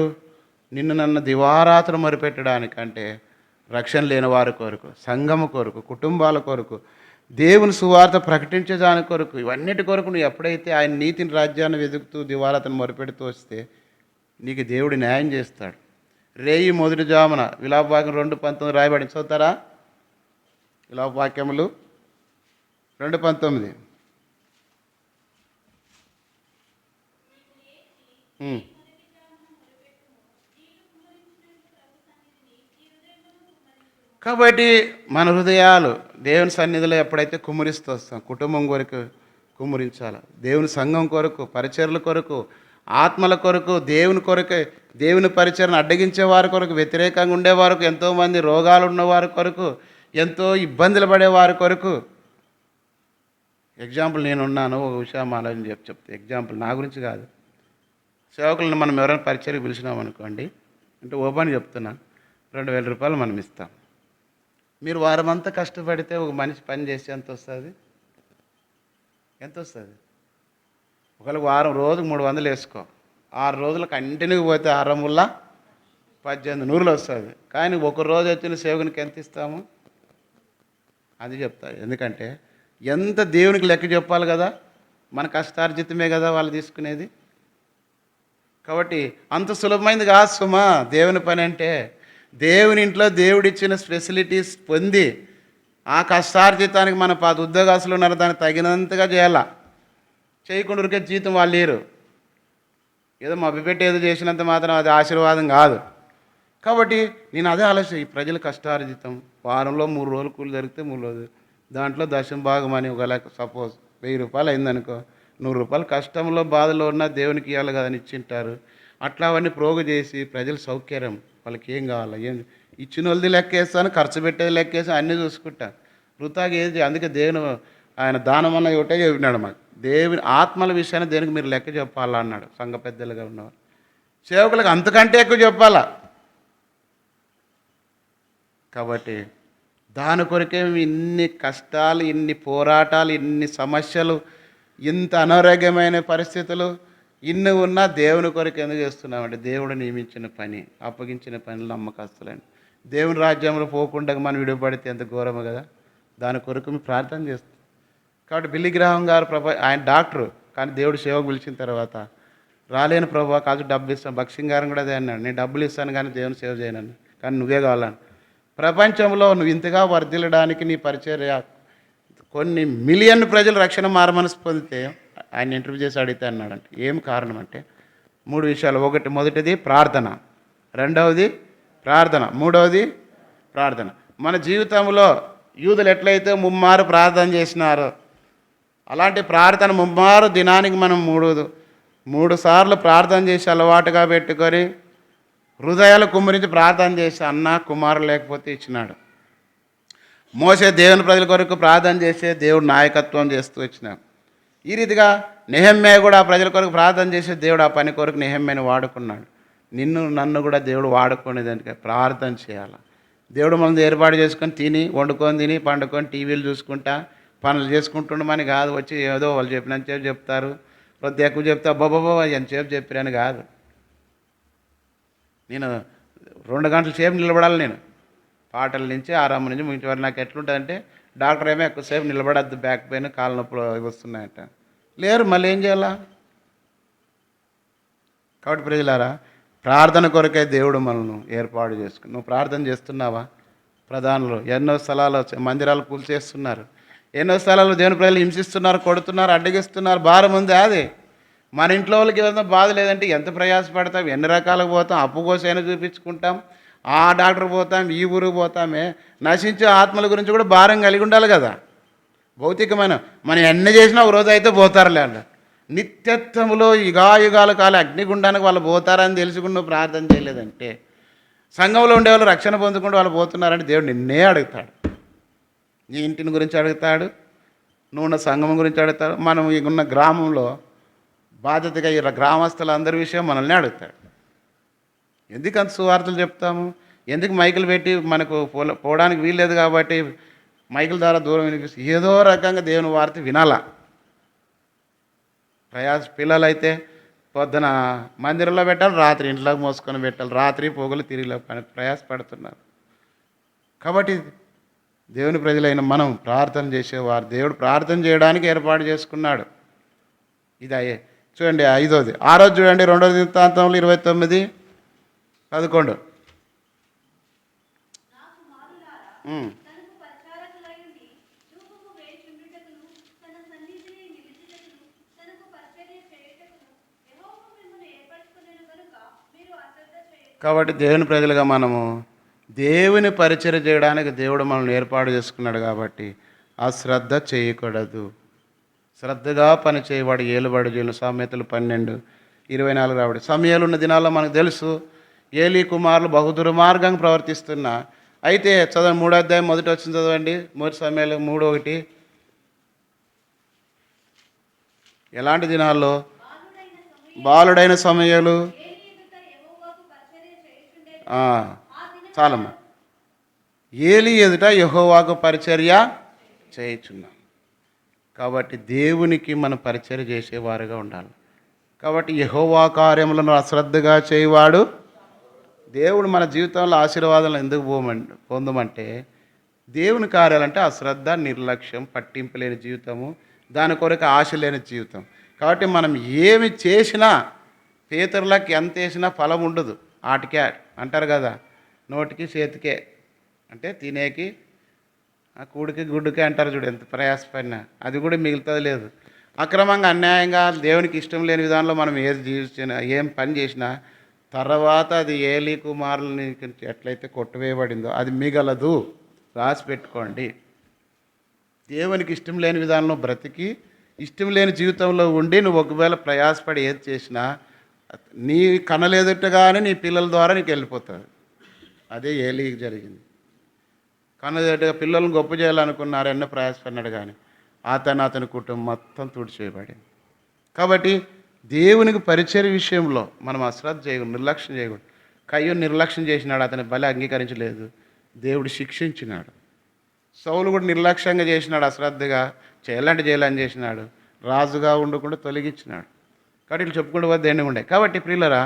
నిన్ను నన్ను దివారాత్రులు మరిపెట్టడానికంటే రక్షణ లేని వారి కొరకు, సంఘము కొరకు, కుటుంబాల కొరకు, దేవుని సువార్త ప్రకటించేదాని కొరకు, ఇవన్నిటి కొరకు నువ్వు ఎప్పుడైతే ఆయన నీతిని, రాజ్యాన్ని వెతుకుతూ దివారాత్రను మొరుపెడుతూ వస్తే నీకు దేవుడు న్యాయం చేస్తాడు. రేయి మొదటి జామున, విలాపవాక్యం 2:19 రాయబడింది. చదువుతారా? విలాపవాక్యములు 2:19. కాబట్టి మన హృదయాలు దేవుని సన్నిధిలో ఎప్పుడైతే కుమ్మరిస్తూ వస్తాం, కుటుంబం కొరకు కుమ్మరించాలి, దేవుని సంఘం కొరకు, పరిచర్ల కొరకు, ఆత్మల కొరకు, దేవుని కొరకు, దేవుని పరిచరణ అడ్డగించే వారి కొరకు, వ్యతిరేకంగా ఉండేవారికి, ఎంతోమంది రోగాలు ఉన్నవారి కొరకు, ఎంతో ఇబ్బందులు పడేవారి కొరకు. ఎగ్జాంపుల్ నేనున్నాను, ఒక విషయం ఆలోచన చెప్తే, ఎగ్జాంపుల్ నా గురించి కాదు, సేవకులను మనం ఎవరైనా పరిచయకు పిలిచినామనుకోండి, అంటే ఓపెన్ చెప్తున్నా, 2,000 రూపాయలు మనం ఇస్తాం. మీరు వారమంతా కష్టపడితే ఒక మనిషి పని చేస్తే ఎంత వస్తుంది? ఎంత వస్తుంది? ఒకవేళ వారం రోజుకు 300 వేసుకో, 6 రోజులు కంటిన్యూ పోతే 6×18 వస్తుంది. కానీ ఒక రోజు వచ్చిన సేవకునికి ఎంత ఇస్తాము? అది చెప్తా. ఎందుకంటే ఎంత దేవునికి లెక్క చెప్పాలి కదా, మన కష్టార్జితమే కదా వాళ్ళు తీసుకునేది. కాబట్టి అంత సులభమైంది కాదు సుమా దేవుని పని అంటే. దేవుని ఇంట్లో దేవుడిచ్చిన ఫెసిలిటీస్ పొంది ఆ కష్టార్జితానికి మన 10 ఉద్యోగస్తులు ఉన్నారు, దానికి తగినంతగా చేయాలా. చేయకుండా ఉరికే జీతం వాళ్ళు లేరు, ఏదో మభ్యపెట్టి ఏదో చేసినంత మాత్రం అది ఆశీర్వాదం కాదు. కాబట్టి నేను అదే ఆలోచన, ఈ ప్రజల కష్టార్జితం వారంలో 3 రోజులు కూలి జరిగితే 3 రోజులు, దాంట్లో దశమ భాగం అని ఒక లెక్క, సపోజ్ 1000 రూపాయలు అయిందనుకో, 100 రూపాయలు కష్టంలో బాధలో ఉన్న దేవునికి ఇవ్వాలి కదని ఇచ్చింటారు. అట్లా అవన్నీ ప్రోగు చేసి ప్రజల సౌకర్యం, వాళ్ళకి ఏం కావాలా, ఏం ఇచ్చిన వాళ్ళది లెక్కేస్తాను, ఖర్చు పెట్టేది లెక్కేస్తాను, అన్నీ చూసుకుంటా, వృతాగా ఏది. అందుకే దేవుని ఆయన దానం అన్న ఒకటే చెప్పినాడు మాకు, దేవుని ఆత్మల విషయాన్ని దేనికి మీరు లెక్క చెప్పాలా అన్నాడు. సంఘ పెద్దలుగా ఉన్నవారు, సేవకులకు అంతకంటే ఎక్కువ చెప్పాలా. కాబట్టి దాని కొరకే ఇన్ని కష్టాలు, ఇన్ని పోరాటాలు, ఇన్ని సమస్యలు, ఇంత అనారోగ్యమైన పరిస్థితులు, ఇన్ని ఉన్నా దేవుని కొరకు ఎందుకు చేస్తున్నామంటే దేవుడు నియమించిన పని, అప్పగించిన పనులు నమ్మకస్తులని. దేవుని రాజ్యంలో పోకుండా మనం విడిపడితే ఎంత ఘోరమో కదా. దాని కొరకు మేము ప్రార్థన చేస్తాం. కాబట్టి బిల్లీ గ్రాహం గారు ఆయన డాక్టరు, కానీ దేవుడు సేవకు పిలిచిన తర్వాత రాలేని ప్రభావ కాదు డబ్బులు ఇస్తాను. భక్సింగ్ గారు కూడా అదే అన్నాడు, నేను డబ్బులు ఇస్తాను కానీ దేవుని సేవ చేయనని, కానీ నువ్వే కావాలని. ప్రపంచంలో నువ్వు ఇంతగా వర్ధిల్లడానికి నీ పరిచర్య కొన్ని మిలియన్ ప్రజలు రక్షణ మారమనసు పొందితే ఆయన ఇంటర్వ్యూ చేసి అడిగితే అన్నాడంటే ఏం కారణం అంటే 3 విషయాలు. మొదటిది ప్రార్థన, రెండవది ప్రార్థన, మూడవది ప్రార్థన. మన జీవితంలో యూదులు ఎట్లయితే ముమ్మారు ప్రార్థన చేసినారో అలాంటి ప్రార్థన ముమ్మారు దినానికి మనం మూడు సార్లు ప్రార్థన చేసి అలవాటుగా పెట్టుకొని హృదయాలు కుమ్మరించి ప్రార్థన చేసి అన్న కుమారు లేకపోతే ఇచ్చినాడు. మోసే దేవుని ప్రజల కొరకు ప్రార్థన చేసే దేవుడు నాయకత్వం చేస్తూ వచ్చినాడు. ఈ రీతిగా నెహెమ్యా కూడా ఆ ప్రజల కొరకు ప్రార్థన చేసే దేవుడు ఆ పని కొరకు నెహెమ్యాని వాడుకున్నాడు. నన్ను కూడా దేవుడు వాడుకునేదానికి ప్రార్థన చేయాలి. దేవుడు మనల్ని ఏర్పాటు చేసుకొని వండుకొని తిని పండుకొని టీవీలు చూసుకుంటా పనులు చేసుకుంటుండమని కాదు. వచ్చి ఏదో వాళ్ళు చెప్పినంతసేపు చెప్తారు, కొద్ది ఎక్కువ చెప్తే అబ్బాబాబా ఎంతసేపు చెప్పారని కాదు. నేను 2 గంటల సేపు నిలబడాలి. నేను పాటల నుంచి ఆరామ నుంచి ముగించే వారు నాకు ఎట్లుంటుందంటే డాక్టర్ ఏమో ఎక్కువసేపు నిలబడద్దు, బ్యాక్ పెయిన్ కాళ్ళ నొప్పులు వస్తున్నాయట. లేరు, మళ్ళీ ఏం చేయాలా? కాబట్టి ప్రజలారా, ప్రార్థన కొరకే దేవుడు మనల్ని ఏర్పాటు చేసుకుని. నువ్వు ప్రార్థన చేస్తున్నావా? ప్రధానులు ఎన్నో స్థలాలు మందిరాలు కూల్చేస్తున్నారు, ఎన్నో స్థలాల్లో దేవుని ప్రజలు హింసిస్తున్నారు, కొడుతున్నారు, అడ్డగిస్తున్నారు. భారం ఉంది. అది మన ఇంట్లో వాళ్ళకి ఏదైనా బాధ లేదంటే ఎంత ప్రయాసపడతాం, ఎన్ని రకాలకు పోతాం, అప్పు కోసైనా చూపించుకుంటాం, ఆ డాక్టర్ పోతాం, ఈ ఊరికి పోతామే. నశించే ఆత్మల గురించి కూడా భారం కలిగి ఉండాలి కదా. భౌతికమైన మనం ఎన్ని చేసినా ఒక రోజు అయితే పోతారులే అన్న. నిత్యత్వములో యుగాయుగాల కాలం అగ్నిగుండానికి వాళ్ళు పోతారని తెలుసుకుని నువ్వు ప్రార్థన చేయలేదంటే, సంఘంలో ఉండేవాళ్ళు రక్షణ పొందుకుంటూ వాళ్ళు పోతున్నారంటే దేవుడు నిన్నే అడుగుతాడు. నీ ఇంటిని గురించి అడుగుతాడు, నువ్వు ఉన్న సంఘం గురించి అడుగుతాడు. మనం ఉన్న గ్రామంలో బాధ్యతగా ఈ గ్రామస్తులందరి విషయం మనల్ని అడుగుతాడు. ఎందుకు అంత సువార్తలు చెప్తాము? ఎందుకు మైకులు పెట్టి మనకు పోవడానికి వీల్లేదు కాబట్టి మైకుల ద్వారా దూరం వినిపిస్తుంది? ఏదో రకంగా దేవుని వార్త వినాలా. పిల్లలైతే పొద్దున మందిరంలో పెట్టాలి, రాత్రి ఇంట్లోకి మోసుకొని పెట్టాలి, రాత్రి పొగలు తిరిగి ప్రయాసపడుతున్నారు. కాబట్టి దేవుని ప్రజలైన మనం ప్రార్థన చేసేవారు దేవుడు ప్రార్థన చేయడానికి ఏర్పాటు చేసుకున్నాడు. ఇది అయ్యే చూడండి. 5వది 6 చూడండి, 2వ దినవృత్తాంతంలో 29:11. కాబట్టి దేవుని ప్రజలుగా మనము దేవుని పరిచర్య చేయడానికి దేవుడు మనల్ని ఏర్పాటు చేసుకున్నాడు. కాబట్టి ఆ శ్రద్ధ చేయకూడదు. శ్రద్ధగా పని చేయవాడు ఏలుబడి చేయను. సామెతలు 12:24 రాబడి. సమయాలు ఉన్న దినాల్లో మనకు తెలుసు, ఏలీ కుమారులు బహుదుర్మార్గంగా ప్రవర్తిస్తున్నా. అయితే చదవండి, 3వ అధ్యాయం మొదటి వచ్చింది చదవండి. 3 సమయాలు 3:1. ఎలాంటి దినాల్లో? బాలుడైన సమయాలు. చాలమ్మా. ఏలీ ఎదుట యెహోవాకు పరిచర్య చేయుచున్నాం. కాబట్టి దేవునికి మనం పరిచర్య చేసేవారుగా ఉండాలి. కాబట్టి యెహోవా కార్యములను అశ్రద్ధగా చేయవాడు. దేవుడు మన జీవితంలో ఆశీర్వాదాలు ఎందుకు పొందమంటే, దేవుని కార్యాలంటే అశ్రద్ధ, నిర్లక్ష్యం, పట్టింపు లేని జీవితము, దాని కొరకు ఆశ లేని జీవితం. కాబట్టి మనం ఏమి చేసినా, పేతురులకు ఎంత వేసినా ఫలం ఉండదు. ఆటికే అంటారు కదా, నోటికి చేతికే అంటే తినేకి కూడికి గుడ్డుకే అంటారు చూడు. ఎంత ప్రయాసపడినా అది కూడా మిగులుతుంది లేదు. అక్రమంగా అన్యాయంగా దేవునికి ఇష్టం లేని విధానంలో మనం ఏది జీవించినా, ఏం పని చేసినా తర్వాత అది ఏలీ కుమారులని ఎట్లయితే కొట్టువేయబడిందో అది మిగలదు. రాసి పెట్టుకోండి. దేవునికి ఇష్టం లేని విధానంలో బ్రతికి ఇష్టం లేని జీవితంలో ఉండి నువ్వు ఒకవేళ ప్రయాసపడి ఏది చేసినా నీ కనలేదుటగానే నీ పిల్లల ద్వారా నీకు వెళ్ళిపోతుంది. అదే ఏలీకి జరిగింది. కనలేదుటగా పిల్లలను గొప్ప చేయాలనుకున్నారు, ఎన్నో ప్రయాసపడినాడు, కానీ అతని కుటుంబం మొత్తం తుడిచేయబడింది. కాబట్టి దేవునికి పరిచర్య విషయంలో మనం అశ్రద్ధ చేయకూడదు, నిర్లక్ష్యం చేయకూడదు. కయ్యూను నిర్లక్ష్యం చేసినాడు, అతని బలి అంగీకరించలేదు, దేవుడు శిక్షించినాడు. సౌలు కూడా నిర్లక్ష్యంగా చేసినాడు, అశ్రద్ధగా చేయాలని చేసినాడు, రాజుగా ఉండకుండా తొలగించినాడు. కాబట్టి వీళ్ళు చెప్పుకుంటూ పోతే ఎండి ఉండే. కాబట్టి ప్రియులరా,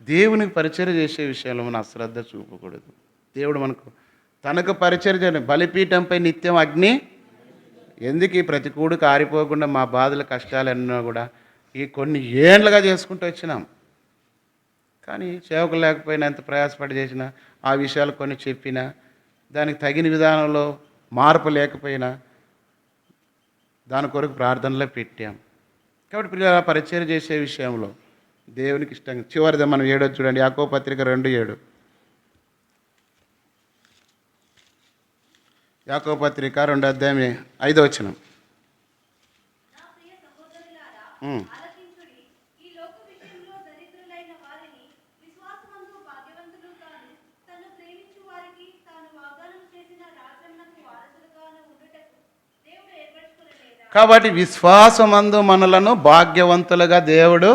దేవునికి పరిచర్య చేసే విషయంలో మనం అశ్రద్ధ చూపకూడదు. దేవుడు మనకు తనకు పరిచర్య చేయని బలిపీఠంపై నిత్యం అగ్ని ఎందుకు ఈ ప్రతికూడు కారిపోకుండా మా బాధలు కష్టాలు అన్నా కూడా ఈ కొన్ని ఏండ్లుగా చేసుకుంటూ వచ్చినాం. కానీ సేవకులు లేకపోయినా ఎంత ప్రయాసపడి చేసినా ఆ విషయాలు కొన్ని చెప్పినా దానికి తగిన విధానంలో మార్పు లేకపోయినా దాని కొరకు ప్రార్థనలో పెట్టాం. కాబట్టి పిల్లల పరిచర్య చేసే విషయంలో దేవునికి ఇష్టంగా చివరిది మనం 7 చూడండి, యాకోబు పత్రిక 2:7. యాకోబు పత్రిక 2:5. కాబట్టి విశ్వాసమందు మనలను భాగ్యవంతులుగా దేవుడు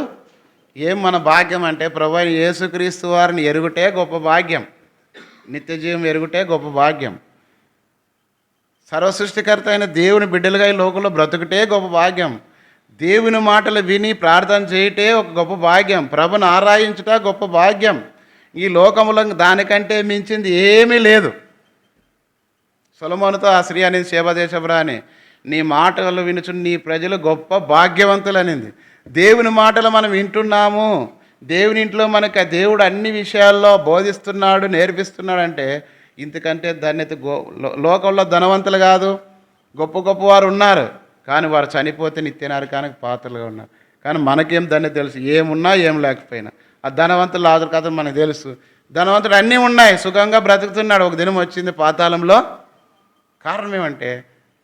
మన భాగ్యం అంటే ప్రభువైన యేసుక్రీస్తు వారిని ఎరుగుటే గొప్ప భాగ్యం. నిత్యజీవం ఎరుగుటే గొప్ప భాగ్యం. సర్వసృష్టికర్త అయిన దేవుని బిడ్డలుగా ఈ లోకంలో బ్రతుకుటే గొప్ప భాగ్యం. దేవుని మాటలు విని ప్రార్థన చేయటే ఒక గొప్ప భాగ్యం. ప్రభుని ఆరాధించుట గొప్ప భాగ్యం. ఈ లోకంలో దానికంటే మించింది ఏమీ లేదు. సొలొమోనుతో ఆ స్త్రీ అనేది శేబదేశపురాని, నీ మాటలు వినుచు నీ ప్రజలు గొప్ప భాగ్యవంతులు అనింది. దేవుని మాటలు మనం వింటున్నాము. దేవుని ఇంట్లో మనకు దేవుడు అన్ని విషయాల్లో బోధిస్తున్నాడు, నేర్పిస్తున్నాడు అంటే ఇంతకంటే ధన్యత లోకంలో ధనవంతులు కాదు, గొప్ప గొప్ప వారు ఉన్నారు. కానీ వారు చనిపోతే నిత్య నరకానికి పాత్రలుగా ఉన్నారు. కానీ మనకేం ధన్యత తెలుసు, ఏమున్నా ఏం లేకపోయినా. ఆ ధనవంతులు లాజరు కథ మనకు తెలుసు. ధనవంతుడు అన్నీ ఉన్నాయి, సుఖంగా బ్రతుకుతున్నాడు. ఒక దినం వచ్చింది పాతాళంలో. కారణం ఏమంటే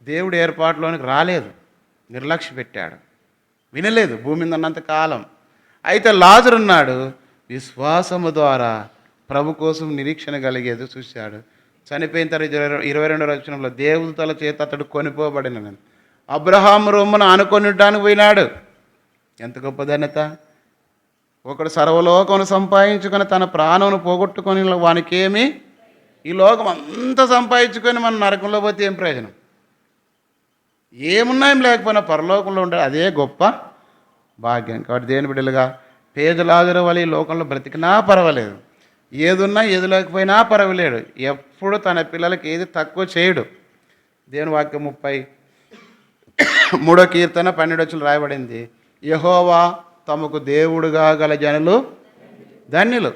దేవుడు ఏర్పాటులోనికి రాలేదు, నిర్లక్ష్య పెట్టాడు, వినలేదు భూమి మీద ఉన్నంత కాలం. అయితే లాజరు ఉన్నాడు, విశ్వాసము ద్వారా ప్రభు కోసం నిరీక్షణ కలిగేది చూశాడు. చనిపోయిన తర్వాత 22వ వచనంలో దేవతల చేత అతడు కొనిపోబడిన అబ్రహాము రొమ్మును ఆనుకొనిటానికి పోయినాడు. ఎంత గొప్ప ధన్యత! ఒకడు సర్వలోకమును సంపాదించుకొని తన ప్రాణమును పోగొట్టుకొని వానికేమి, ఈ లోకం అంతా సంపాదించుకొని మన నరకంలో పోతే ఏం ప్రయోజనం? ఏమున్నాయం లేకపోయినా పరలోకంలో ఉండే అదే గొప్ప భాగ్యం. కాబట్టి దేని బిడ్డలుగా పేదలాజరు వల్ల ఈ లోకంలో బ్రతికినా పర్వాలేదు, ఏదున్నా ఏది లేకపోయినా పర్వాలేడు. ఎప్పుడు తన పిల్లలకి ఏది తక్కువ చేయడు. దేవుని వాక్యం 33వ కీర్తన 12 రాయబడింది, యెహోవా తమకు దేవుడుగా గల జనులు ధన్యులు.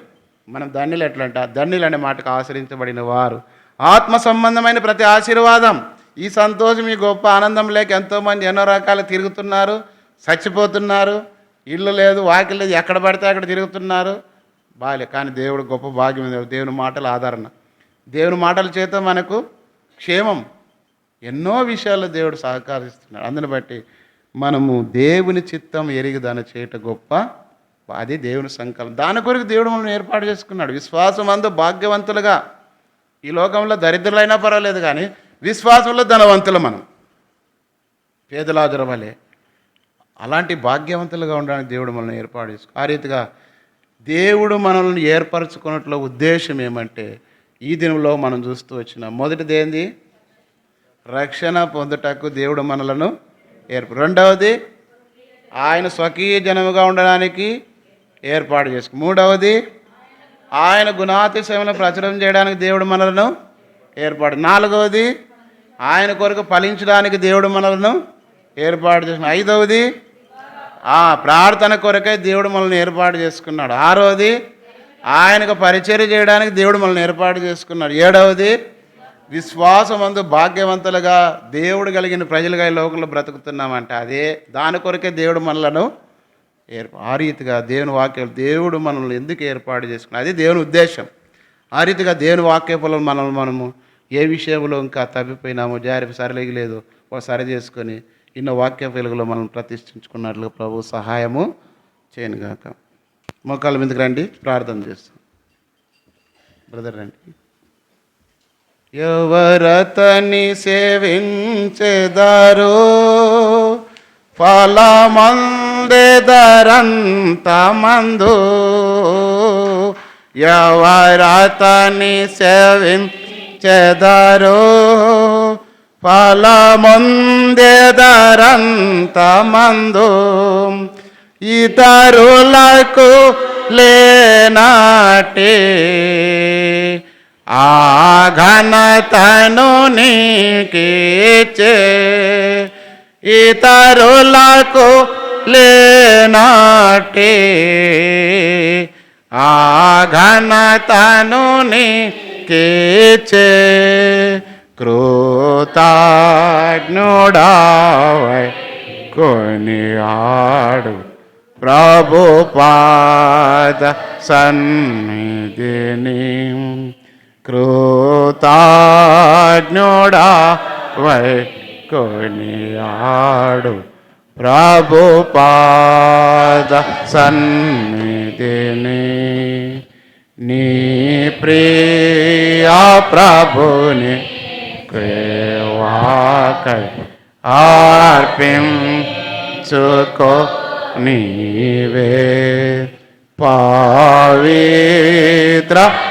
మనం ధన్యులు ఎట్లంట, ధన్యులు అనే మాటకు ఆశ్రయించబడిన వారు. ఆత్మ సంబంధమైన ప్రతి ఆశీర్వాదం, ఈ సంతోషం, ఈ గొప్ప ఆనందం లేక ఎంతోమంది ఎన్నో రకాలు తిరుగుతున్నారు, చచ్చిపోతున్నారు. ఇల్లు లేదు, వాకిల్ లేదు, ఎక్కడ పడితే అక్కడ తిరుగుతున్నారు. బాలే. కానీ దేవుడు గొప్ప భాగ్యం. దేవుని మాటల ఆదరణ, దేవుని మాటల చేత మనకు క్షేమం, ఎన్నో విషయాల్లో దేవుడు సహకరిస్తున్నాడు. అందుని బట్టి మనము దేవుని చిత్తం ఎరిగి దాన్ని చేయటం గొప్ప, అది దేవుని సంకల్పం. దాని కొరకు దేవుడు మనల్ని ఏర్పాటు చేసుకున్నాడు. విశ్వాసం అందు భాగ్యవంతులుగా, ఈ లోకంలో దరిద్రులైనా పర్వాలేదు కానీ విశ్వాసంలో ధనవంతులు మనం, పేదలాజరు వలె. అలాంటి భాగ్యవంతులుగా ఉండడానికి దేవుడు మనల్ని ఏర్పాటు చేసుకు. ఆ రీతిగా దేవుడు మనల్ని ఏర్పరచుకున్నట్లో ఉద్దేశం ఏమంటే ఈ దినంలో మనం చూస్తూ వచ్చిన మొదటిది ఏంది? రక్షణ పొందుటకు దేవుడు మనలను రెండవది ఆయన స్వకీయ జనముగా ఉండడానికి ఏర్పాటు చేసుకు. మూడవది ఆయన గుణాతిశయములను ప్రచురం చేయడానికి దేవుడు మనలను ఏర్పాటు. నాలుగవది ఆయన కొరకు ఫలించడానికి దేవుడు మనలను ఏర్పాటు చేసిన. ఐదవది ప్రార్థన కొరకై దేవుడు మనల్ని ఏర్పాటు చేసుకున్నాడు. ఆరవది ఆయనకు పరిచర్య చేయడానికి దేవుడు మనల్ని ఏర్పాటు చేసుకున్నాడు. ఏడవది విశ్వాసమందు భాగ్యవంతులుగా దేవుడు కలిగిన ప్రజలుగా ఈ లోకంలో బ్రతుకుతున్నామంటే అదే దాని కొరకే దేవుడు మనలను ఆ రీతిగా దేవుని వాక్యం దేవుడు మనల్ని ఎందుకు ఏర్పాటు చేసుకున్నాడు, అది దేవుని ఉద్దేశం. ఆ రీతిగా దేవుని వాక్యపులను మనము ఏ విషయంలో ఇంకా తప్పిపోయినామో, జారి సరిలేగలేదు సరి చేసుకొని ఇన్న వాక్య వెలుగులో మనం ప్రతిష్ఠించుకున్నట్లు ప్రభు సహాయము చేయనుగాక. మోకాళ్ళ మీదకి రండి, ప్రార్థన చేస్తాం. బ్రదర్ రండి. ఎవరతని సేవించెదరో ఫలమందెదరంతమందు, ఎవరతని సేవించెదరో ఫలమందెదరంతమందు, ఇతరులకు లేనాటే ఆ ఘనతను నీకిచ్చే, ఇతరులకు లేనాటే ఆ ఘనతను నీకిచ్చే, కృతజ్ఞుడవై కొనియాడు ప్రభు పాద సన్నిధిని, కృతజ్ఞుడవై కొనియాడు ప్రభు పాద సన్నిధిని. నీ ప్రియ ప్రభుని సేవకై అర్పించుకో నీవే, పవిత్ర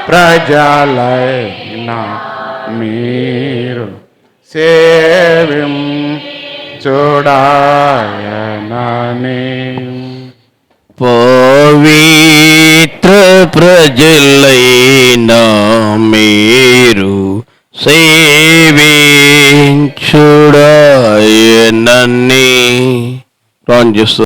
ప్రజలైన మీరు సేవించుడాయనని. పవిత్ర ప్రజలైన మీరు సేవించుడాయనని. ప్రార్థన చేస్తూ